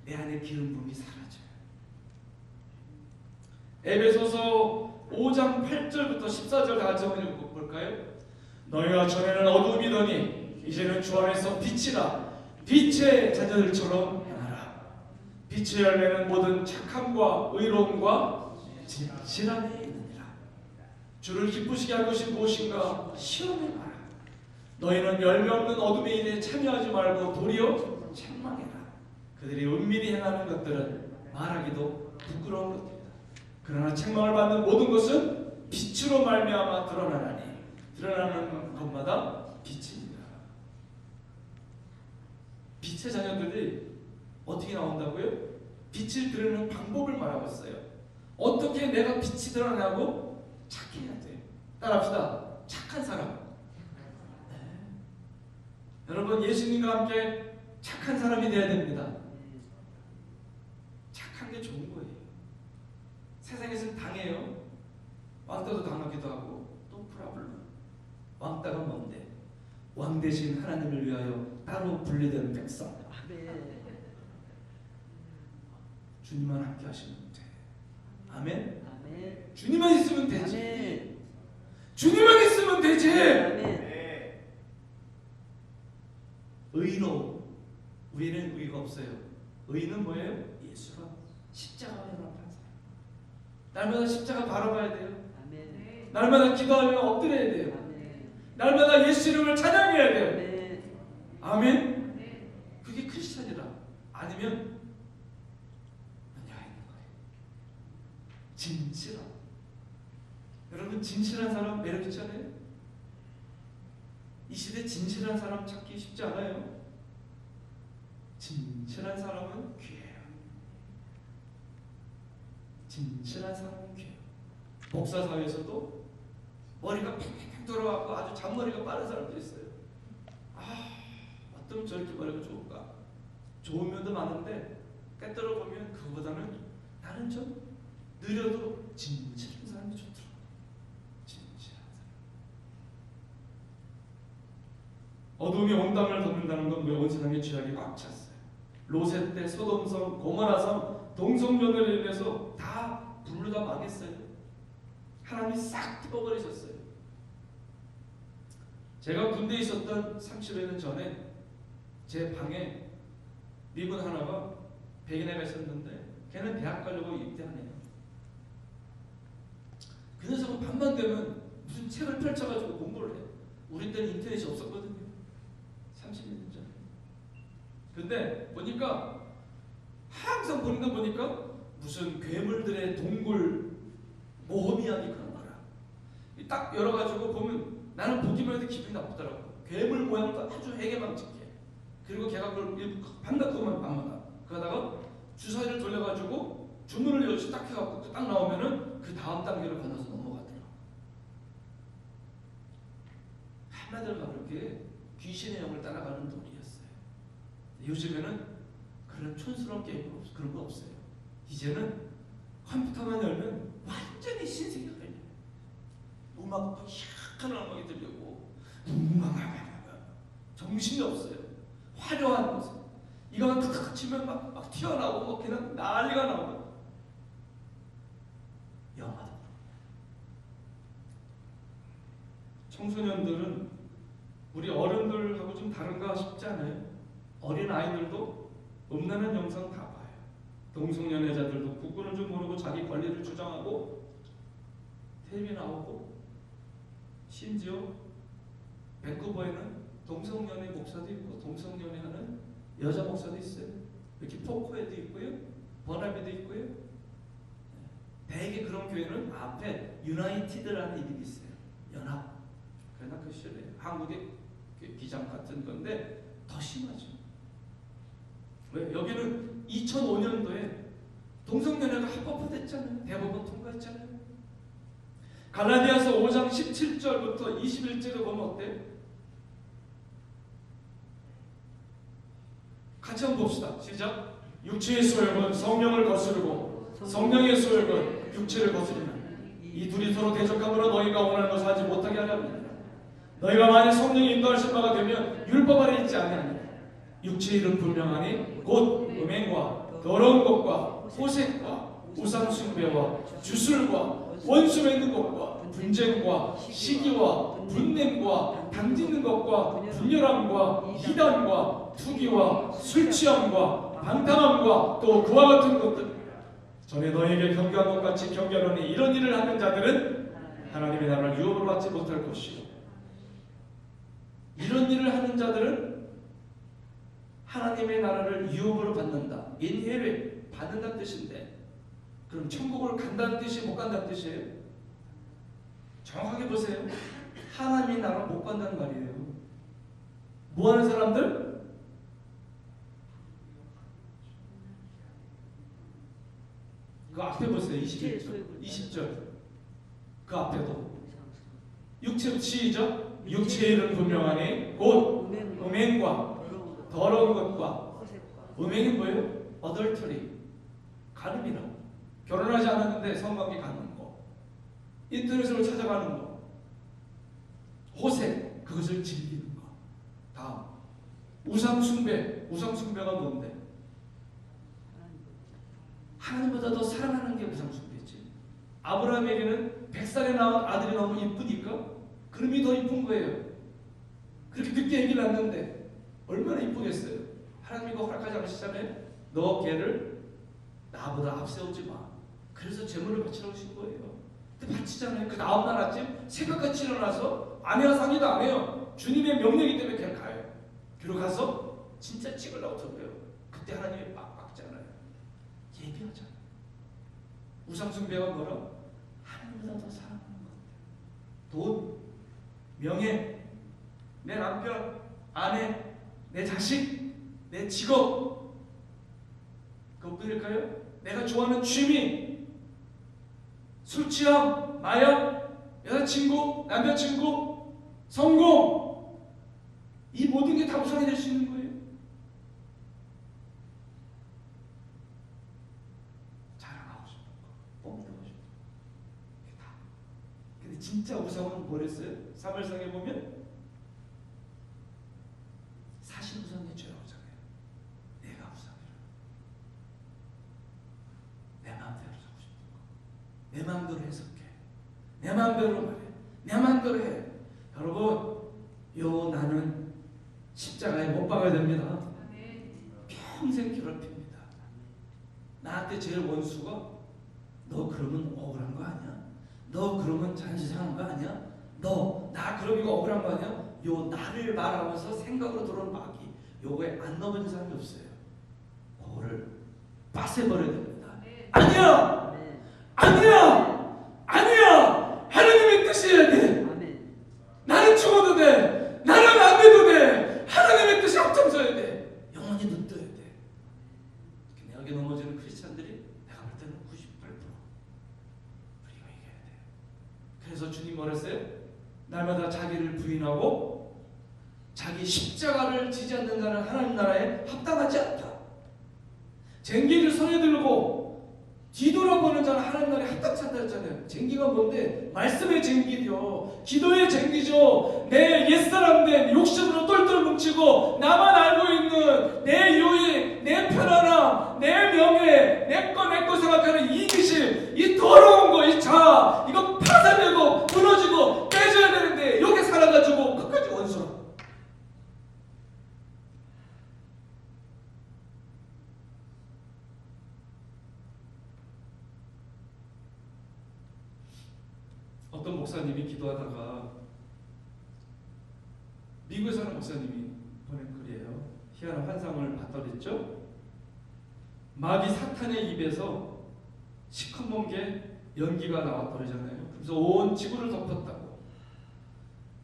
내 안에 기름 부음이 사라져요. 에베소서 5장 8절부터 14절 다 같이 한번 볼까요? 너희가 전에는 어둠이더니 이제는 주 안에서 빛이라. 빛의 자녀들처럼 행하라. 빛의 열매는 모든 착함과 의로움과 진실함에 있느니라. 주를 기쁘시게 할 것이 무엇인가 시험해봐라. 너희는 열매 없는 어둠의 일에 참여하지 말고 도리어 책망해라. 그들이 은밀히 행하는 것들은 말하기도 부끄러운 것들이다. 그러나 책망을 받는 모든 것은 빛으로 말미암아 드러나나니 드러나는 것마다 빛입니다. 빛의 자녀들이 어떻게 나온다고요? 빛을 드러내는 방법을 말하고 있어요. 어떻게 내가 빛이 드러나고 착해야 돼. 따라합시다. 착한 사람. 네. 여러분 예수님과 함께 착한 사람이 되어야 됩니다. 착한 게 좋은 거예요. 세상에서는 당해요. 왕따도 당하기도 하고 또 프라블럼. 왕따가 뭔데? 왕 대신 하나님을 위하여 따로 분리된 백성. 주님만 함께 하시면 돼. 아멘. 아멘. 주님만 있으면 되지. 아멘. 주님만 있으면 되지. 아멘. 의로 우리는 의가 없어요. 의는 뭐예요? 예수가 십자가와 연합한 사람. 날마다 십자가 바라봐야 돼요. 아멘. 날마다 기도하며 엎드려야 돼요. 아멘. 날마다 예수 이름을 찬양해야 돼요. 아멘. 아멘. 그게 크리스찬이라. 아니면 아니야 있는 거예요. 진실한. 여러분 진실한 사람 매력 있잖아요. 이 시대 진실한 사람 찾기 쉽지 않아요. 진실한 사람은 귀해요. 진실한 사람은 귀해요. 목사 사회에서도 머리가 팽팽 돌아가고 아주 잔머리가 빠른 사람도 있어요. 어쩜 저렇게 머리가 좋을까? 좋은 면도 많은데 깨달아 보면 그거보다는 나는 좀 느려도 진실한 사람이 좋더라고. 진실한 사람. 어둠이 온 땅을 덮는다는 건 온 세상의 죄악이 꽉 찼어요. 롯의 때 소돔성, 고모라성, 동성연애로 인해서 다 불로 다 망했어요. 하나님이 싹 덮어버리셨어요. 제가 군대에 있었던 30여 년 전에 제 방에 미군 하나가 백인 애가 있었는데 걔는 대학 가려고 입대하네요. 그 녀석은 밤만 되면 무슨 책을 펼쳐가지고 공부를 해요. 우리 때는 인터넷이 없었거든요. 30년 전에. 근데 보니까 항상 보는 거 보니까 무슨 괴물들의 동굴 모험 이야기 그런 거야. 딱 열어가지고 보면 나는 보기만 해도 기분이 나쁘더라고. 괴물 모양도 아주 해괴망측해. 그리고 걔가 그걸 반납그만 밤마다 그러다가 주사위를 돌려가지고 주문을 열시 딱 해갖고 딱 나오면은 그 다음 단계를 건너서 넘어가더라. 한마디로 말하게 귀신의 영을 따라가는 놀이였어요. 요즘에는 그런 촌스러운 게임은 그런 거 없어요. 이제는 컴퓨터만 열면 완전히 신세계가 열려요. 음악도 희한한 음악이 들리고 정신이 없어요. 화려한 모습. 이거만 탁탁 치면 막 튀어나오고 막 그냥 난리가 나고. 영화도. 청소년들은 우리 어른들하고 좀 다른가 싶지 않아요? 어린 아이들도 음란한 영상 다 봐요. 동성연애자들도 국군을 좀 모르고 자기 권리를 주장하고 텔레비 나오고 심지어 밴쿠버에는 동성연애 목사도 있고 동성연애하는 여자 목사도 있어요. 이렇게 포코에도 있고요, 버나비도 있고요. 대개 그런 교회는 앞에 유나이티드라는 이름이 있어요. 연합. 그러나 그 시절에 한국의 비장 같은 건데 더 심하죠. 왜? 여기는 2005년도에 동성연애가 합법화됐잖아요. 대법원 통과했잖아요. 갈라디아서 5장 17절부터 21절을 보면 어때요? 같이 한번 봅시다. 시작. 육체의 소욕은 성령을 거스르고 성령의 소욕은 육체를 거스르는 이 둘이 서로 대적함으로 너희가 원하는 것을 하지 못하게 하려 합니다. 너희가 만약 성령이 인도하실 바가 되면 율법 아래 있지 아니하니 육체의 일은 분명하니 곧 음행과 더러운 것과 호색과 우상숭배와 주술과 원수 맺는 것과 분쟁과 시기와 분냄과 당짓는 것과 분열함과 이단과 투기와 술취함과 방탕함과 또 그와 같은 것들 전에 너희에게 경계한 것 같이 경계하노니 이런 일을 하는 자들은 하나님의 나라를 유업을 받지 못할 것이요 이런 일을 하는 자들은 하나님의 나라를 유업으로 받는다. 인헤rit 받는다는 뜻인데 그럼 천국을 간다는 뜻이 못 간다는 뜻이에요? 정확하게 보세요. 하나님의 나라 못 간다는 말이에요. 뭐 하는 사람들? 그 앞에 보세요. 21절, 20절. 그 앞에도 육체로 시작. 육체의 일은 분명하니 곧 음행과 더러운 것과 음행이 뭐예요? adultery 간음이라 결혼하지 않았는데 성관계 갖는 거 인터넷으로 찾아가는 거 호색 그것을 즐기는 거 다음 우상숭배가 뭔데? 하나님보다 더 사랑하는 게 우상숭배지 아브라함에게는 100살에 낳은 아들이 너무 이쁘니까 그놈이 더 이쁜 거예요. 그렇게 늦게 아기를 낳는데 얼마나 이쁘겠어요. 하나님이 그거 허락하지 않으시잖아요. 너 걔를 나보다 앞세우지 마. 그래서 제물을 바치라고 하신 거예요. 근데 바치잖아요. 그 다음날 아침 새벽같이 일어나서 아내와 상의도 안 해요. 주님의 명령이기 때문에 그냥 가요. 그리고 가서 진짜 찍으려고 들어요. 그때 하나님이 막 막잖아요. 예비하잖아요. 우상숭배가 뭐라? 하나님보다 더 사랑하는 것. 돈, 명예, 내 남편, 아내, 내 자식, 내 직업, 그것뿐일까요? 내가 좋아하는 취미, 술 취함, 마약, 여자친구, 남자친구, 성공, 이 모든 게 다 우상이 될 수 있는 거예요. 자랑하고 싶은 거, 뽐내고 싶은 거, 이게 다. 근데 진짜 우상은 뭐랬어요? 사무엘상에 보면 사실 우상의 죄라고 하잖아요. 내가 우상이라. 내 마음대로 하고 싶은 거, 내 마음대로 해석해, 내 마음대로 말해, 내 마음대로 해. 여러분, 요 나는 십자가에 못 박아야 됩니다. 평생 괴롭힙니다. 나한테 제일 원수가 너 그러면 억울한 거 아니야? 너 그러면 자존심 상한 거 아니야? 너 나 그럼 이거 억울한 거 아니야? 요 나를 말하면서 생각으로 들어오는 마귀, 요거에 안 넘어진 사람이 없어요. 그거를 빠세버려야 됩니다. 아니야! 아니야! 아니야! 하나님의 뜻이어야 돼. 나는 죽어도 돼. 나는 안 돼도 돼. 하나님의 뜻이 앞장서야 돼. 영원히 눈떠야 돼. 여기 넘어지는 크리스찬들이 내가 볼 때는 98% 우리가 이겨야 돼. 그래서 주님 뭐랬어요? 날마다 자기를 부인하고 자기 십자가를 지지 않는 자는 하나님 나라에 합당하지 않다. 쟁기를 손에 들고 뒤돌아보는 자는 하나님 나라에 합당치 않다 했잖아요. 쟁기가 뭔데? 말씀의 쟁기죠. 기도의 쟁기죠. 내 옛사람된 욕심으로 똘똘 뭉치고 나만 알고 있는 내 유익, 내 편안함, 내 명예, 내 거 생각하는 이기심, 이 더러운 거, 이 자, 이거 파산되고 무너지고 깨져야 되는데 여기 살아가지고 끝까지 원수라. 어떤 목사님이 기도하다가 미국에 사는 목사님이 보낸 글이에요. 희한한 환상을 봤더랬죠. 마귀 사탄의 입에서 시커먼 게 연기가 나왔더래잖아요. 그래서 온 지구를 덮었다고.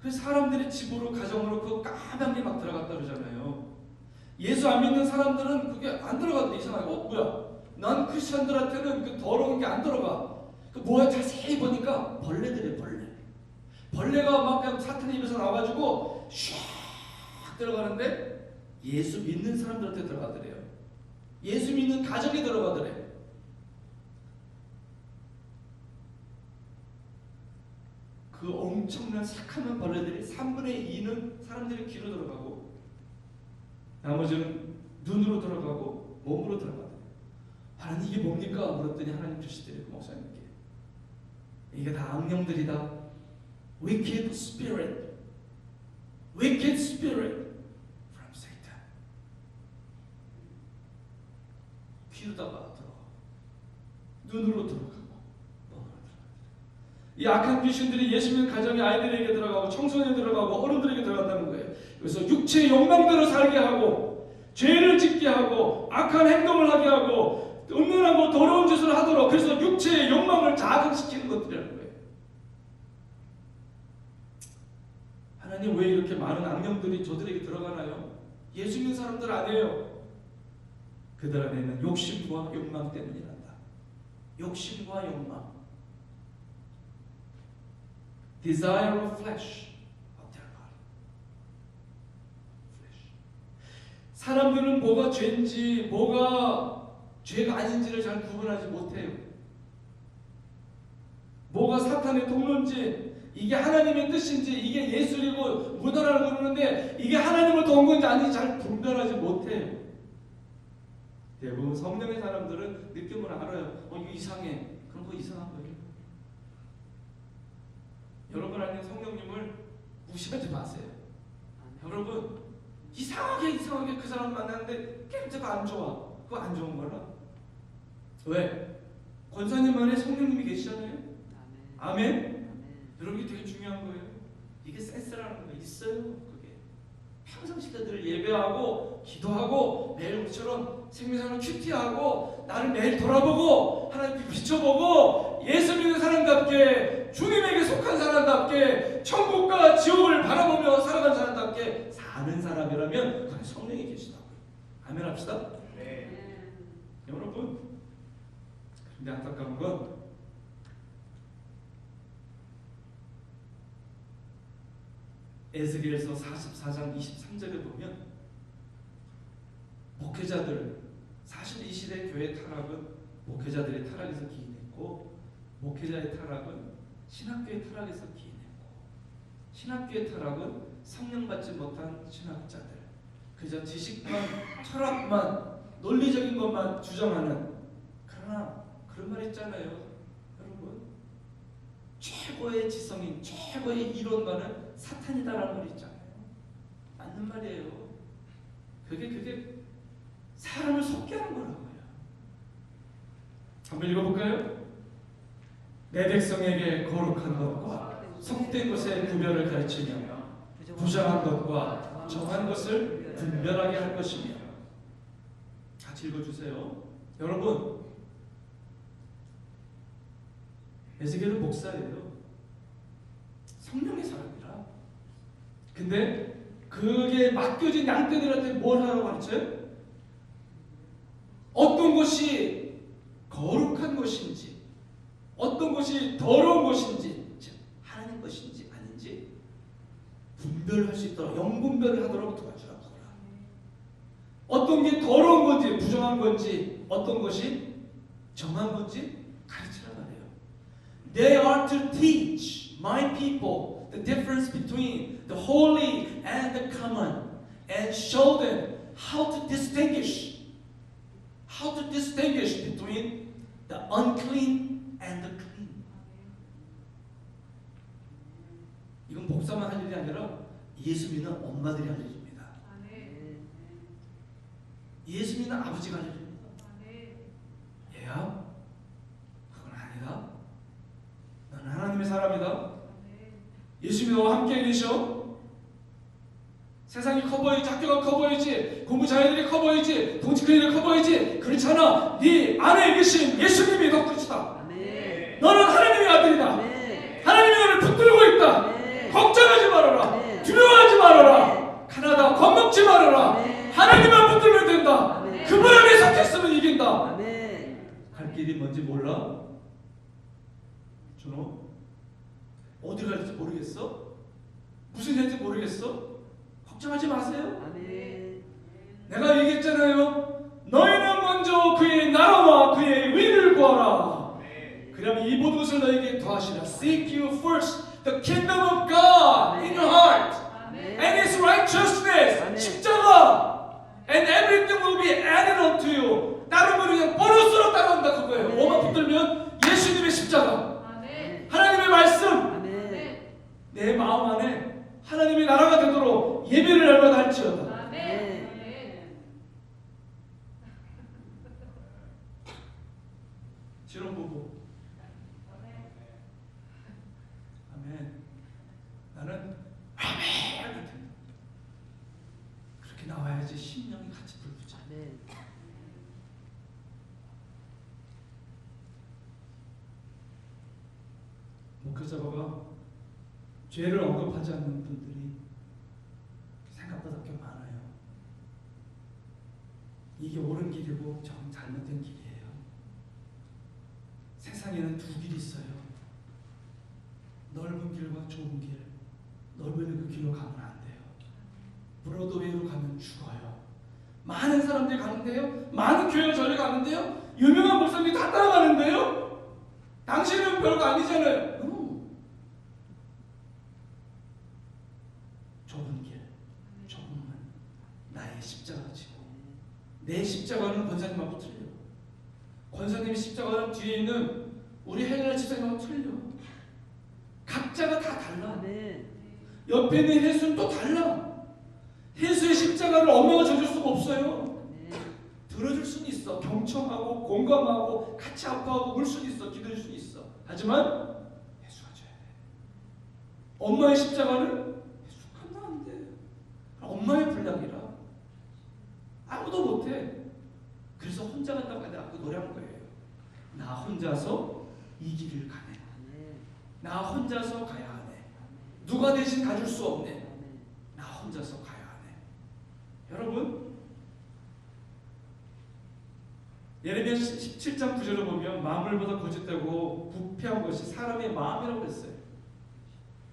그래서 사람들이 집으로 가정으로 그 까만 게 막 들어갔다 그러잖아요. 예수 안 믿는 사람들은 그게 안 들어갔는데 이상하고 뭐야? 난 크리스천들한테는 그 더러운 게 안 들어가. 그 뭐야? 자세히 보니까 벌레들이에요. 벌레가 막 그냥 사탄의 입에서 나와가지고 샥 들어가는데 예수 믿는 사람들한테 들어가더래요. 예수 믿는 가정에 들어가더래. 그 엄청난 새카만 벌레들이 3분의 2는 사람들의 귀로 들어가고 나머지는 눈으로 들어가고 몸으로 들어가더래. 하나님 이게 뭡니까? 물었더니 하나님 주시더래요. 그 목사님께. 이게 다 악령들이다. Wicked spirit from Satan. 귀로다가 들어가, 눈으로 들어가고, 몸으로 들어가고. 이 악한 귀신들이 예수 믿는 가정의 아이들에게 들어가고, 청소년에 들어가고, 어른들에게 들어간다는 거예요. 그래서 육체의 욕망대로 살게 하고, 죄를 짓게 하고, 악한 행동을 하게 하고, 음란하고 더러운 짓을 하도록, 그래서 육체의 욕망을 자극시키는 것들이라는 거예요. 하나님 왜 이렇게 많은 악령들이 저들에게 들어가나요? 예수 믿는 사람들 아니에요. 그들 안에는 욕심과 욕망 때문이란다. 욕심과 욕망. Desire of flesh of their body. Flesh. 사람들은 뭐가 죄인지 뭐가 죄가 아닌지를 잘 구분하지 못해요. 뭐가 사탄의 통로인지, 이게 하나님의 뜻인지, 이게 예술이고 문화라고 그러는데 이게 하나님을 도운 건지 아닌지 잘 분별하지 못해요. 대부분 성령의 사람들은 느낌을 알아요. 이거 이상해. 그럼 그거 이상한 거예요. 여러분 안에 성령님을 무시하지 마세요. 여러분 이상하게 그 사람 만났는데 깨끗하고 안 좋아. 그거 안 좋은 거라. 왜? 권사님 안에 성령님이 계시잖아요. 아멘. 여러분 이게 되게 중요한 거예요. 이게 센스라는 거 있어요. 그게 평상시에 늘 예배하고 기도하고 매일 우리처럼 생명사랑 큐티하고 나를 매일 돌아보고 하나님 비춰보고 예수 믿는 사람답게 주님에게 속한 사람답게 천국과 지옥을 바라보며 살아가는 사람답게 사는 사람이라면 그게 성령이 계시다고요. 아멘 합시다. 네. 여러분 근데 안타까운 건 에스겔서 44장 23절에 보면 목회자들 사실 이 시대 교회 타락은 목회자들의 타락에서 기인했고 목회자의 타락은 신학교의 타락에서 기인했고 신학교의 타락은 성령 받지 못한 신학자들 그저 지식만 철학만 논리적인 것만 주장하는 그러나 그런 말 있잖아요. 여러분 최고의 지성인 최고의 이론가는 사탄이다라는 말 있잖아요. 맞는 말이에요. 그게 사람을 속게 하는 거라고요. 한번 읽어볼까요? 내 백성에게 거룩한 것과 속된 것의 구별을 가르치며 부정한 것과 정한 것을 분별하게 할 것이며 같이 읽어주세요. 여러분 에스겔은 목사예요. 성령의 사람이라. 근데 그게 맡겨진 양떼들한테 뭘 하라고 가르쳐요? 어떤 것이 거룩한 것인지 어떤 것이 더러운 것인지 즉 하나님 것인지 아닌지 분별할 수 있도록 영분별을 하도록 도와주라고 하라. 어떤 게 더러운 건지 부정한 건지 어떤 것이 정한 건지 가르치라 말이에요. They are to teach my people the difference between the holy and the common and show them how to distinguish between the unclean and the clean. 이건 목사만 할 일이 아니라 예수 믿는 엄마들이 할 일입니다. 예수 믿는 아버지가 할 일입니다. 얘야, 그건 아니다. 너는 하나님의 사람이다. 예수 믿어와 함께 계셔. 세상이 커 보이지, 학교가 커 보이지, 공부 잘하는 커 보이지, 동치클리가 커 보이지. 그렇잖아. 네 안에 계신 예수님이 더 크시다. 너는 하나님의 아들이다. 하나님이 너를 붙들고 있다. 걱정하지 말아라. 두려워하지 말아라. 가나다 겁먹지 말아라. 하나님만 붙들면 된다. 그분 안에 속했으면 이긴다. 갈 길이 뭔지 몰라? 준호? 어디 갈지 모르겠어? 무슨 일인지 모르겠어? 걱정하지 마세요. 내가 얘기했잖아요. 너희는 먼저 그의 나라와 그의 의를 구하라. 그러면 이 모든 것을 너에게 더하시라. Seek you first the kingdom of God in your heart and His righteousness. 십자가 and everything will be added unto you. 다른 거는 그냥 보너스로 따라온다 그거예요. 뭐만 붙들면 예수님의 십자가, 하나님의 말씀, 내 마음 안에 하나님의 나라가 되도록 예배를 날마다 할지어다. 신혼부부 아멘. 나는 아멘 그렇게 나와야지 심령이 같이 불붙죠. 목회자가 죄를 언급하지 않는 분들이 생각보다 꽤 많아요. 이게 옳은 길이고 잘못된 길이에요. 세상에는 두 길이 있어요. 넓은 길과 좁은 길. 넓은 그 길로 가면 안 돼요. 브로드웨이로 가면 죽어요. 많은 사람들이 가는데요. 많은 교회가 저리 가는데요. 유명한 목사님이 다 따라가는데요. 당신은 별거 아니잖아요. 좁은 길, 좁은 나의 십자가 지고 내 십자가는 권사님하고 틀려. 권사님의 십자가는 뒤에 있는 우리 헬레나 집사님하고 틀려. 각자가 다 달라. 아멘. 옆에 있는 혜수는 또 달라. 혜수의 십자가를 엄마가 져줄 수가 없어요. 아멘. 들어줄 수는 있어. 경청하고 공감하고 같이 아파하고 울 수는 있어. 기도할 수는 있어. 하지만 혜수가 져야 돼. 엄마의 십자가를 혜수가 하면 안 돼. 엄마의 분량이라 아무도 못해. 그래서 혼자 간다고 하고 노래한 거예요. 나 혼자서 이 길을 가네. 아멘. 나 혼자서 가야 하네. 누가 대신 가줄 수 없네. 아멘. 나 혼자서 가야 하네. 여러분, 예레미야 17장 9절을 보면 만물보다 거짓되고 부패한 것이 사람의 마음이라고 그랬어요.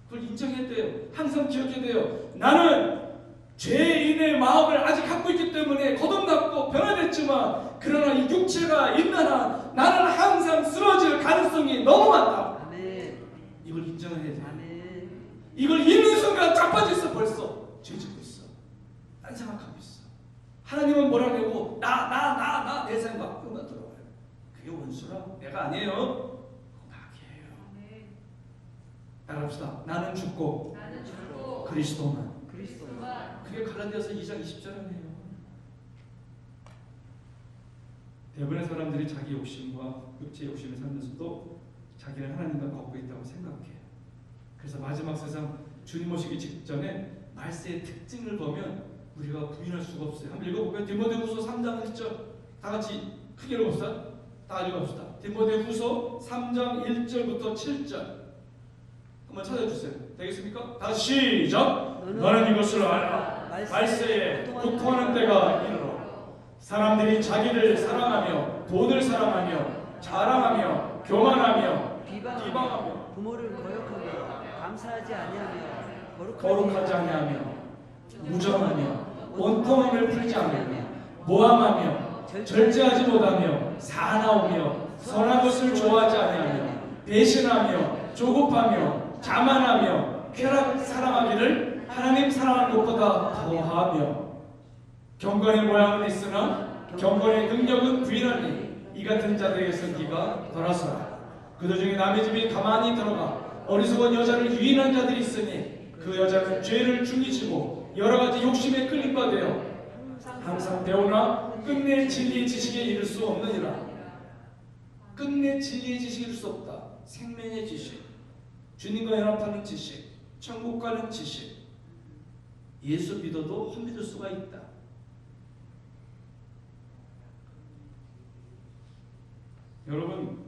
그걸 인정해야 돼요. 항상 기억해야 돼요. 나는 죄인의 마음을 아직 갖고 있기 때문에 거듭났고 변화됐지만, 그러나 이 육체가 있는 한 나는 항상 쓰러질 가능성이 너무 많다. 아멘. 이걸 인정해야 돼요. 아멘. 이걸 읽는 순간 자빠져 있어. 벌써 죄 짓고 있어. 딴 생각하고 있어. 하나님은 뭐라고 하고 나 내 생각 그만 들어와요. 그게 원수라. 내가 아니에요. 마귀예요. 따라합시다. 나는 죽고 나는 죽고 그리스도만. 그리스도만. 그게 갈라디아서 2장 20절이에요. 대부분의 사람들이 자기 욕심과 육체의 욕심을 살면서도 자기는 하나님과 걷고 있다고 생각해요. 그래서 마지막 세상 주님 오시기 직전에 말세의 특징을 보면 우리가 부인할 수가 없어요. 한번 읽어볼까요? 디모데후서 3장 1절 다 같이 크게 읽어봅시다. 다 읽어봅시다. 디모데후서 3장 1절부터 7절 한번 찾아주세요. 되겠습니까? 다 시작! 너는 이것을 알아. 말세에 고통하는 때가 이르러 사람들이 자기를 사랑하며 돈을 사랑하며 자랑하며 교만하며 비방하며 부모를 거역하며 감사하지 아니하며 거룩하지 아니하며 무정하며 원통함을 풀지 않으며 모함하며 절제하지 못하며 사나우며 선한 것을 좋아하지 아니하며 배신하며 조급하며 자만하며 쾌락 사랑하기를 하나님 사랑하는 것보다 더하며 경건의 모양은 있으나 경건의 능력은 부인하니 이 같은 자들에게서 네가 덜하소라. 그들 중에 남의 집에 가만히 들어가 어리석은 여자를 유인한 자들이 있으니 그 여자는 죄를 중히 지고 여러 가지 욕심에 끌린 바 되어 항상 배우나 끝내 진리의 지식에 이를 수 없느니라. 끝내 진리의 지식에 이를 수 없다. 생명의 지식, 주님과 연합하는 지식, 천국 가는 지식. 예수 믿어도 헛믿을 수가 있다. 여러분,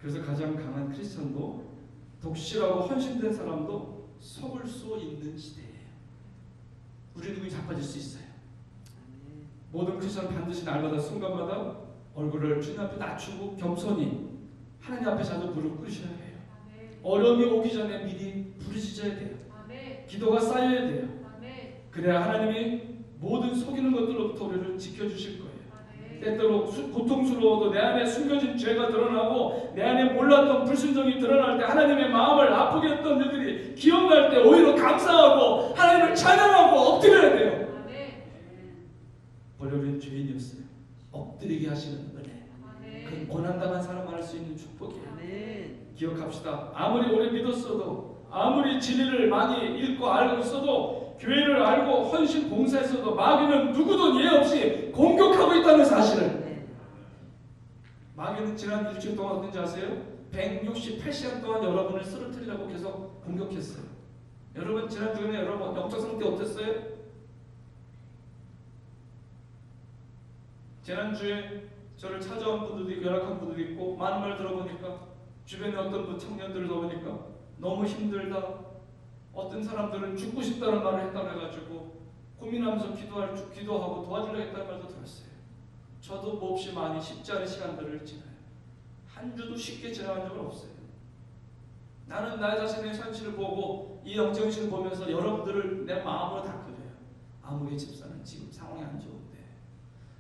그래서 가장 강한 크리스천도 독실하고 헌신된 사람도 속을 수 있는 시대예요. 우리 누구에 자빠질 수 있어요. 모든 크리스천은 반드시 날마다 순간마다 얼굴을 주님 앞에 낮추고 겸손히 하나님 앞에 자주 무릎 꿇으셔야 해요. 어려움이 오기 전에 미리 부르짖어야 돼요. 기도가 쌓여야 돼요. 그래야 하나님이 모든 속이는 것들로부터 우리를 지켜주실 거예요. 때때로 고통스러워도 내 안에 숨겨진 죄가 드러나고 내 안에 몰랐던 불순종이 드러날 때 하나님의 마음을 아프게 했던 일들이 기억날 때 오히려 감사하고 하나님을 찬양하고 엎드려야 돼요. 원래 우리는 죄인이었어요. 엎드리게 하시는 은혜. 그건 고난당한 사람만 할 수 있는 축복이에요. 기억합시다. 아무리 오래 믿었어도, 아무리 진리를 많이 읽고 알고 있어도, 교회를 알고 헌신 봉사했어도 마귀는 누구도 예 없이 공격하고 있다는 사실을. 마귀는 지난 일주일 동안 어떤지 아세요? 168시간 동안 여러분을 쓰러뜨리려고 계속 공격했어요. 여러분 지난주에 여러분 영적 상태 어땠어요? 지난주에 저를 찾아온 분들도 있고 연락한 분들도 있고 많은 말 들어보니까 주변에 어떤 분 청년들을 보니까 너무 힘들다. 어떤 사람들은 죽고 싶다는 말을 했다고 해가지고 고민하면서 기도하고 도와주려고 했다는 말도 들었어요. 저도 몹시 많이 쉽지 않은 시간들을 지나요. 한 주도 쉽게 지나간 적은 없어요. 나는 나 자신의 현실을 보고 이 영적신을 보면서 여러분들을 내 마음으로 다 그려요. 아무개 집사는 지금 상황이 안 좋은데,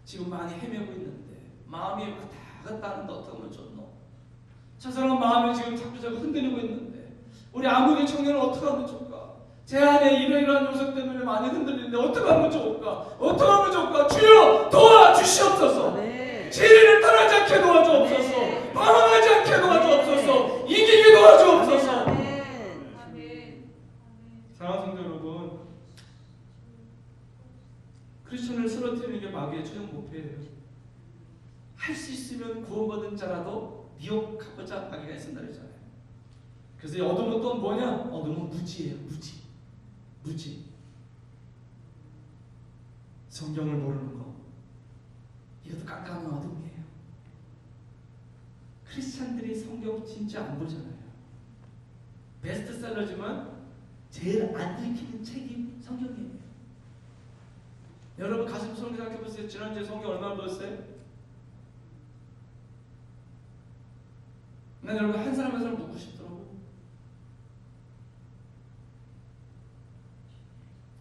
지금 많이 헤매고 있는데 마음이 왔다 갔다 하는데 어떻게 하면 좋노? 저 사람 마음이 지금 자꾸 흔들리고 있는데 우리 아무개 청년은 어떻게 하면 좋을까? 제 안에 이러이러한 요소 때문에 많이 흔들리는데 어떻게 하면 좋을까? 어떻게 하면 좋을까? 주여 도와주시옵소서. 진리를 떠나지 않게 도와주옵소서. 방황하지 않게 도와주옵소서. 이기게 도와주옵소서. 목표예요. 할 수 있으면 구원받은 자라도 미혹하고자 하기가 애쓴다 그랬잖아요. 그래서 이 어둠은 또 뭐냐? 어둠은 무지예요. 무지. 성경을 모르는 거, 이것도 깜깜한 어둠이에요. 크리스찬들이 성경 진짜 안 보잖아요. 베스트셀러지만 제일 안 읽히는 책이 성경이에요. 여러분 가슴 속으로 생각해보세요. 지난주에 성경 얼마나 보셨어요? 난 여러분 한 사람 한 사람 묻고 싶더라고.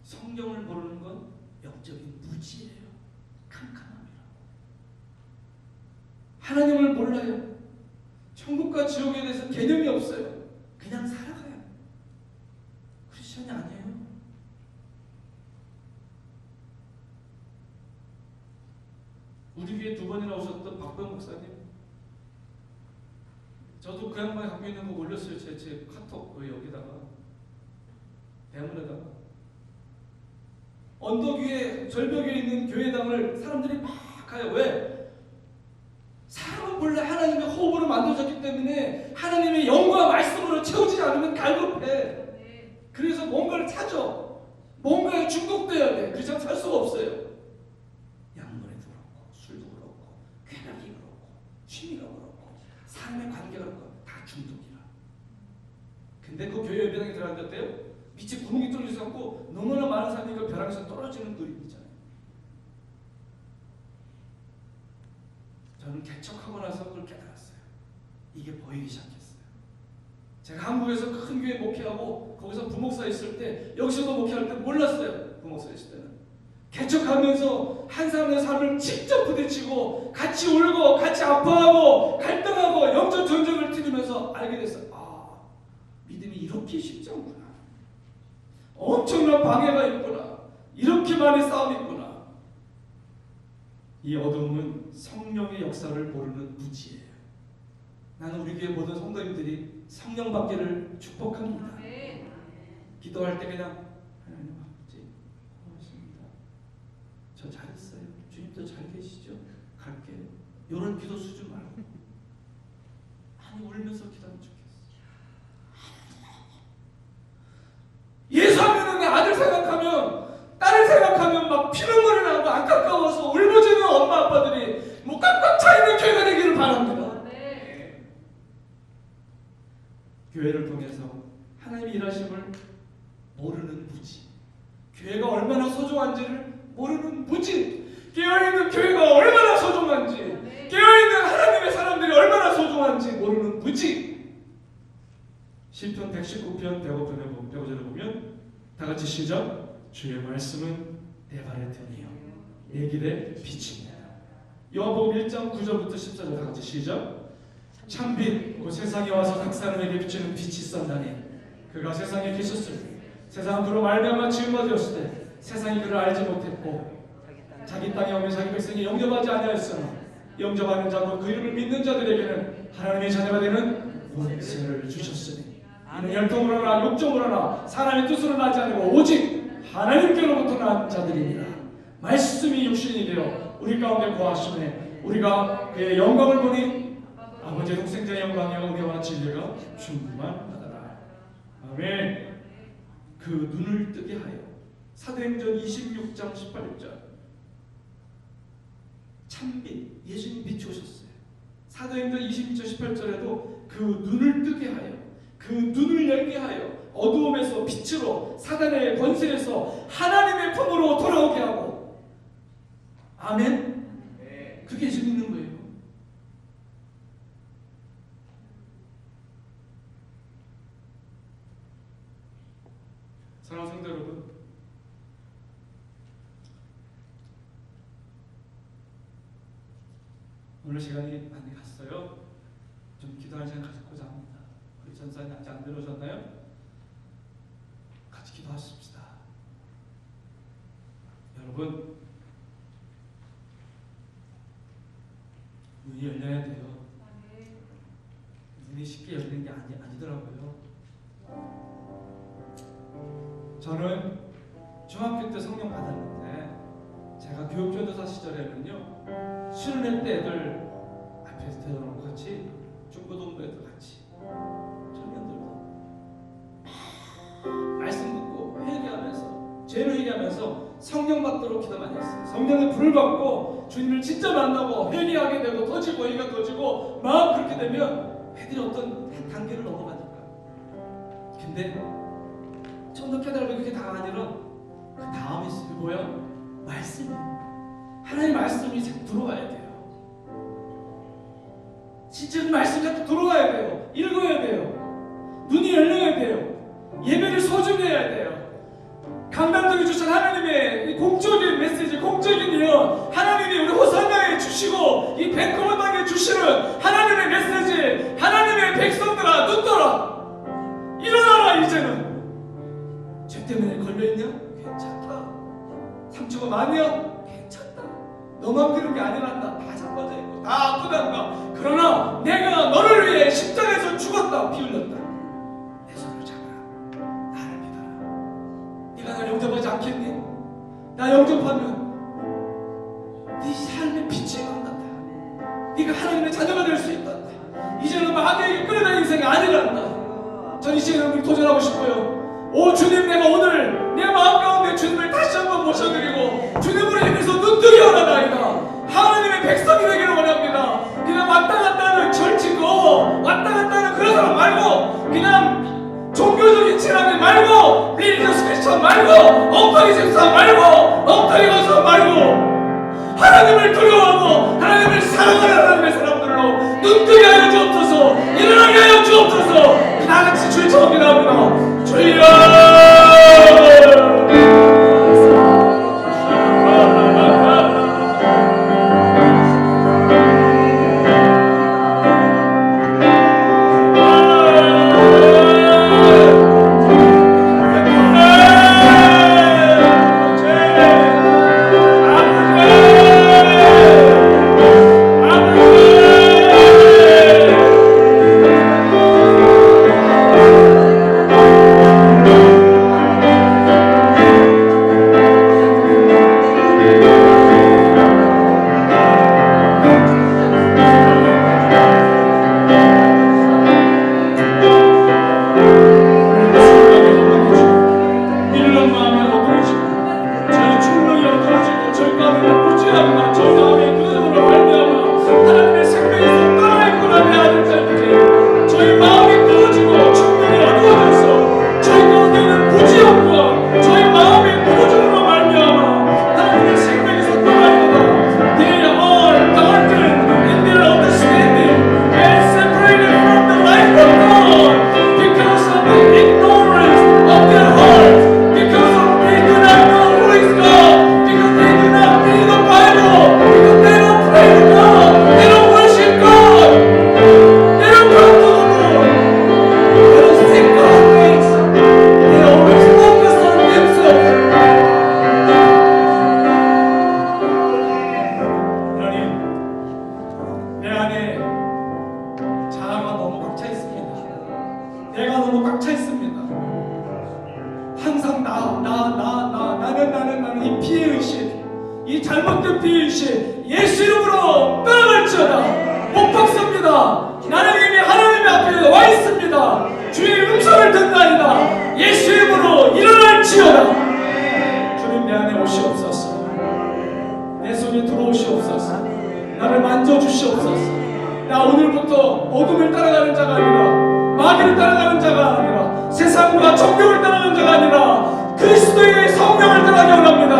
성경을 모르는 건 영적인 무지예요. 캄캄함이라고. 하나님을 몰라요. 천국과 지옥에 대해서 개념이 없어요. 그냥 살아가요. 크리스천이 아니에요. 우리 교회 2번이나 오셨던 박병 목사님, 저도 그 양반이 갖고 있는 거 올렸어요. 제 카톡 여기다가 대문에다가 언덕 위에 절벽 위에 있는 교회당을 사람들이 막 가요. 왜? 사람은 본래 하나님의 호흡으로 만들어졌기 때문에 하나님의 영과 말씀으로 채워지지 않으면 갈급해. 그래서 뭔가를 찾아. 뭔가에 중독돼야 돼. 그렇지 않으면 살 수가 없어요. 약물에도 그렇고 술도 그렇고 쾌락이 그렇고 취미가 그렇고 사람의 관계가 그렇고 다 중독이라. 근데 그 교회 예배당에 들어갔대요. 밑에 구멍이 뚫려서 갖고 너무나 많은 사람이 그 벼랑에서 떨어지는 그림 있잖아요. 저는 개척하고 나서 그걸 깨달았어요. 이게 보이기 시작했어요. 제가 한국에서 큰 교회 목회하고 거기서 부목사 있을 때, 여기서도 목회할 때 몰랐어요. 부목사 있을 때는 개척하면서 한 사람의 삶을 직접 부딪히고 같이 울고 같이 아파하고 갈등하고 영적 전쟁을 치르면서 알게 됐어요. 아, 믿음이 이렇게 쉽지 않구나. 엄청난 방해가 있구나. 이렇게 많은 싸움이 있구나. 이 어둠은 성령의 역사를 모르는 무지예요. 나는 우리 교회 모든 성도님들이 성령 받기를 축복합니다. 기도할 때 그냥 하나님 아버지 고맙습니다. 저 잘했어요. 주님도 잘 계시죠? 갈게요. 이런 기도 수준 말고 아니 울면서 기도하면 좋겠어. 예수하면 내 아들 생각하면 딸을 생각하면 막 피눈물이 나고 안타까워서 울부짖는 엄마 아빠들이 뭐 꽉꽉 차있는 교회가 되기를 바랍니다. 교회를 통해서 하나님의 일하심을 모르는 무지, 교회가 얼마나 소중한지를 모르는 무지, 깨어있는 교회가 얼마나 소중한지, 깨어있는 하나님의 사람들이 얼마나 소중한지 모르는 무지. 시편 119편 105절에 보면 다같이 시작. 주의 말씀은 내 발의 등이요 내 길의 빛입니다. 요한복음 1장 9절부터 14절 다같이 시작. 참빛 그 세상에 와서 각 사람에게 비추는 빛이 있었나니 그가 세상에 계셨으니 세상은 그로 말미암아 지음받았을 때 세상이 그를 알지 못했고 자기 땅에 오면 자기 백성이 영접하지 아니하였으나 영접하는 자고 그 이름을 믿는 자들에게는 하나님의 자녀가 되는 권세를 주셨으니 이는 혈통으로 하나 육정으로 하나 사람의 뜻으로 나지 않고 오직 하나님께로부터 난 자들이니라. 말씀이 육신이 되어 우리 가운데 거하시매 우리가 그의 영광을 보니 아버지의 독생자의 영광이여 은혜와 진리가 충만하더라. 아멘. 그 눈을 뜨게 하여 사도행전 26장 18절 참빛 예수님 빛이 오셨어요. 사도행전 26장 18절에도 그 눈을 뜨게 하여 그 눈을 열게 하여 어두움에서 빛으로 사단의 권세에서 하나님의 품으로 돌아오게 하고. 아멘. 그게 예수 믿는 거예요. 사랑하는 성도 여러분, 오늘 시간이 많이 갔어요. 좀 기도할 시간 가졌고자 합니다. 우리 전사님 아직 안 들어오셨나요? 같이 기도하십시다. 여러분, 눈이 열려야 돼요. 눈이 쉽게 열리는 게 아니더라고요. 저는 중학교 때 성령 받았는데 제가 교육전도사 시절에는요, 수련회 때 애들 앞에서 대놓고 같이 중고등부 애들 같이 청년들도 말씀 듣고 회개하면서 죄를 회개하면서 성령 받도록 기도 많이 했어요. 성령의 불을 받고 주님을 진짜 만나고 회개하게 되고 터지고 회개가 터지고 마음 그렇게 되면 애들이 어떤 단계를 넘어가니까. 근데 좀 더 깨달으면 그게 다가 아니라 그 다음에 있어요. 뭐야? 말씀이에요. 하나님 말씀이 자꾸 들어와야 돼요. 진짜 말씀 자꾸 들어와야 돼요. 읽어야 돼요. 눈이 열려야 돼요. 예배를 소중히 해야 돼요. 강단들이 주신 하나님의 이 공적인 메시지, 공적인 예언, 하나님이 우리 호산나에 주시고 이 벤코버 땅에 주시는 하나님의 메시지, 하나님의 백성들아 눈 떠라. 일어나라. 이제는 죄 때문에 걸려있냐? 괜찮다. 상처가 많냐? 괜찮다. 너만 그런 게 아니란다. 다 잡아져 있고 다 아프단다. 그러나 내가 너를 위해 십자가에서 죽었다. 피 흘렸다. 내 손을 잡아라. 나를 믿어라. 네가 날 영접하지 않겠니? 나 영접하면 네 삶의 빛이 일어난다. 네가 하나님의 자녀가 될 수 있다. 이제는 마귀에게 끌어다니는 인생이 아니란다. 전 이 시간에 우리 도전하고 싶어요. 오 주님, 내가 오늘 내 마음 가운데 주님을 다시 한번 모셔드리고 주님으로 인해서 눈뜨게 원하나이다. 하나님의 백성이 되기를 원합니다. 그냥 왔다 갔다 하는 절치고 왔다 갔다 하는 그런 사람 말고, 그냥 종교적인 지랑이 말고, 리리저스 크리스천 말고, 엉터리 집사 말고, 엉터리 건설 말고, 하나님을 두려워하고 하나님을 사랑하는 하나님의 사람들로 눈뜨게 하여 주옵소서. 일어나게 하여 주옵소서. 다같이 주의 처음 기도합니다. 주여. 나는 이 피해의식, 이 잘못된 피해의식 예수 이름으로 떠나갈지어다. 못 박습니다. 나는 이미 하나님의 앞에 와 있습니다. 주의 음성을 듣나이다. 예수 이름으로 일어날지어다. 주님 내 안에 오시옵소서. 내 손에 들어오시옵소서. 나를 만져주시옵소서. 나 오늘부터 어둠을 따라가는 자가 아니라, 마귀를 따라가는 자가 아니라, 세상과 정욕을 따라가는 자가 아니라 그리스도의 성령을 따라가기 원합니다.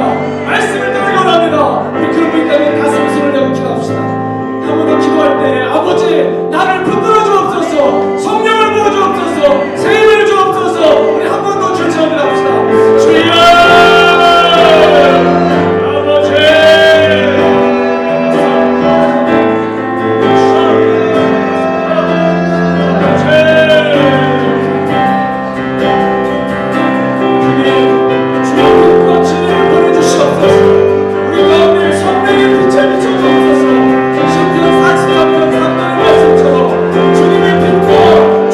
말씀을 따라가기 원합니다. 우리 그런 분 있다면 가슴 손을 내고 기도합시다. 한 번 더 기도할 때 아버지 나를 붙들어 주옵소서. 성령을 부어 주옵소서. 새 힘을 주옵소서. 우리 한 번 더 절차합니다. 합시다. 주여 주님의 빛과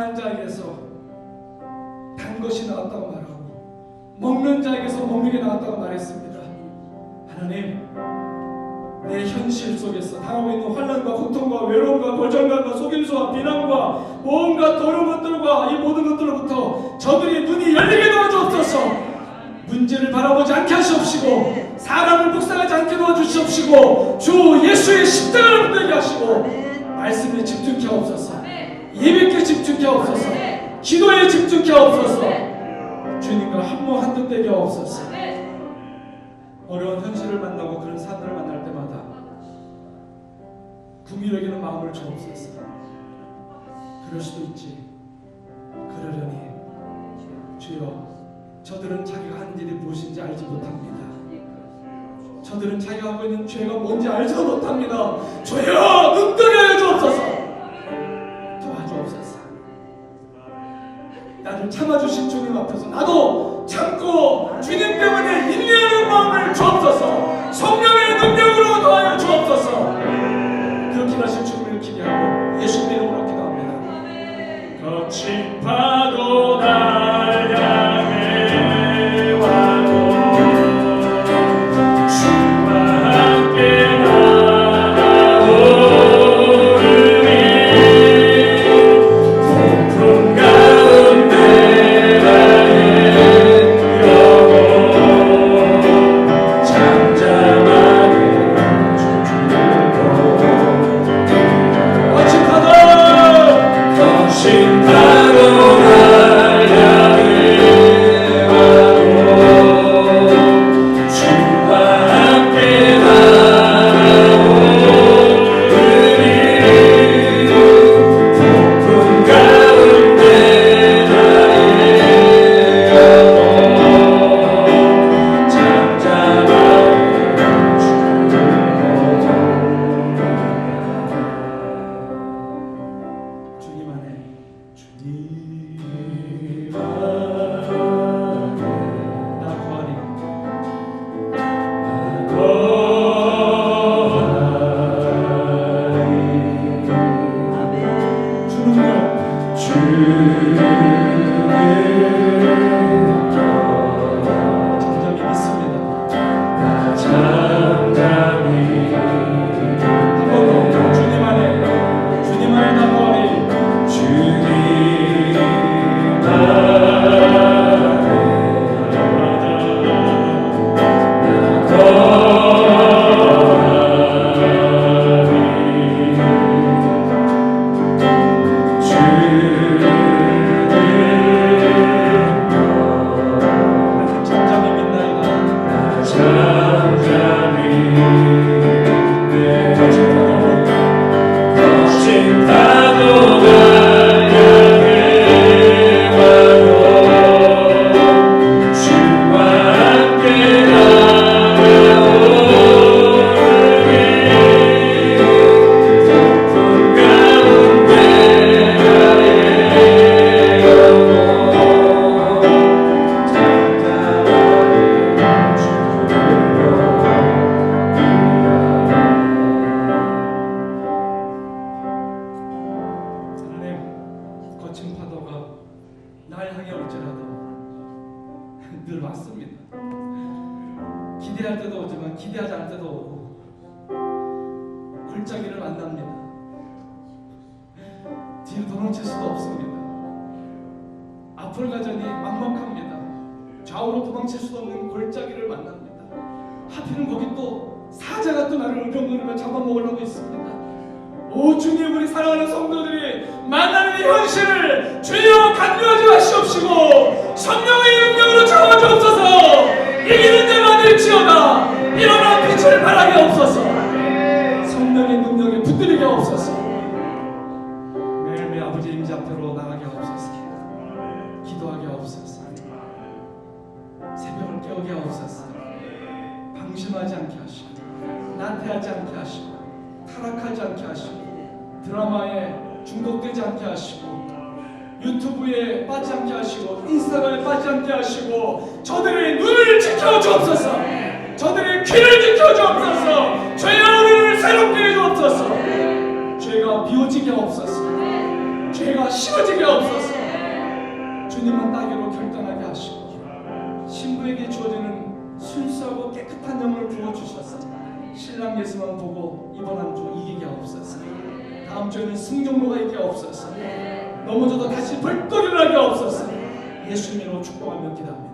단 자에게서 단 것이 나왔다고 말하고 먹는 자에게서 먹는 게 나왔다고 말했습니다. 하나님, 내 현실 속에서 당하고 있는 환난과 고통과 외로움과 고정감과 속임수와 비난과 온갖 어려운 것들과 이 모든 것들로부터 저들의 눈이 열리게 도와주옵소서. 문제를 바라보지 않게 하시옵시고 사람을 묵상하지 않게 도와주시옵시고 주 예수의 십자가를 붙들게 하시고 말씀에 집중케 하옵소서. 예배께 집중케 하옵소서. 기도에 집중케 하옵소서. 주님과 한몸 한뜻 되게 하옵소서. 어려운 현실을 만나고 그런 사람들을 만날 때마다 긍휼히 여기는 마음을 주옵소서. 그럴 수도 있지. 그러려니 주여, 저들은 자기가 하는 일이 무엇인지 알지 못합니다. 저들은 자기가 하고 있는 죄가 뭔지 알지도 못합니다. 주여, 눈뜨게 하여 주옵소서. 도와주옵소서. 나를 참아주신 주님 앞에서 나도 참고 주님 때문에 인내하는 마음을 주옵소서. 성령의 능력으로 도와여 주옵소서. 그렇게 하실 주님을 기대하고 예수님의 이름으로 기도합니다. 거친 파도 날 향해 와도 주와 함께 나아오르니 폭풍 가운데 나의 영혼 잠잠하게 춤추고 거친 파도 날 향해 와도 주와 함께 나아오르니 폭풍 가운데 나의 영혼 잠잠하게 춤추고 주님 안에 나 구하리 아멘. 주는요 잠잠히 믿습니다. 잠잠히 한 번 더 주님 안에 나 구하리 주님 잠잠히 믿나이다. 거친 파도가 향해 와도 주와 함께 나아오르니 폭풍 가운데 나의 영혼 잠잠하게 춤추고 하나님, 거친 파도가 날 향해 올지라도 늘 왔습니다. 기대할 때도 오지만 기대하지 않을 때도 오고 골짜기를 만납니다. 뒤로 도망칠 수도 없습니다. 앞을 가자니 막막합니다. 좌우로 도망칠 수도 없는 골짜기를 만납니다. 하필은 거기 또 사자가 또 나를 울병거리며 잡아먹으려고 있습니다. 오 주님, 우리 사랑하는 성도들이 만나는 이 현실을 주여 간교하지 마시옵시고 성령의 능력으로 채워주옵소서. 이기는 자만 일지어다 일어나 빛을 발하게 없소서. 성령의 능력에 붙들리게 없소서. 매일매일 아버지 임재 앞으로 나가게 없소서. 기도하게 없소서. 새벽을 깨우게 없소서. 방심하지 않게 하시고 나태하지 않게 하시고 타락하지 않게 하시고 드라마에 중독되지 않게 하시고 유튜브에 빠지지 않게 하시고 인스타그램에 빠지지 않게 하시고 저들의 눈을 지켜주옵소서. 저들의 귀를 지켜주옵소서. 죄의 우리를 새롭게 해주옵소서. 죄가 비워지게 없소서. 죄가 싫어지게 없소서. 주님만 따기로 결단하게 하시고 신부에게 주어지는 순수하고 깨끗한 영을 부어주셔서 신랑 예수만 보고 이번 한 주 이기게 없어서 다음 주에는 승경로가 있게 없어서 넘어져도 다시 벌떡 일어나게 없어서 예수님으로 축복하며 기도합니다.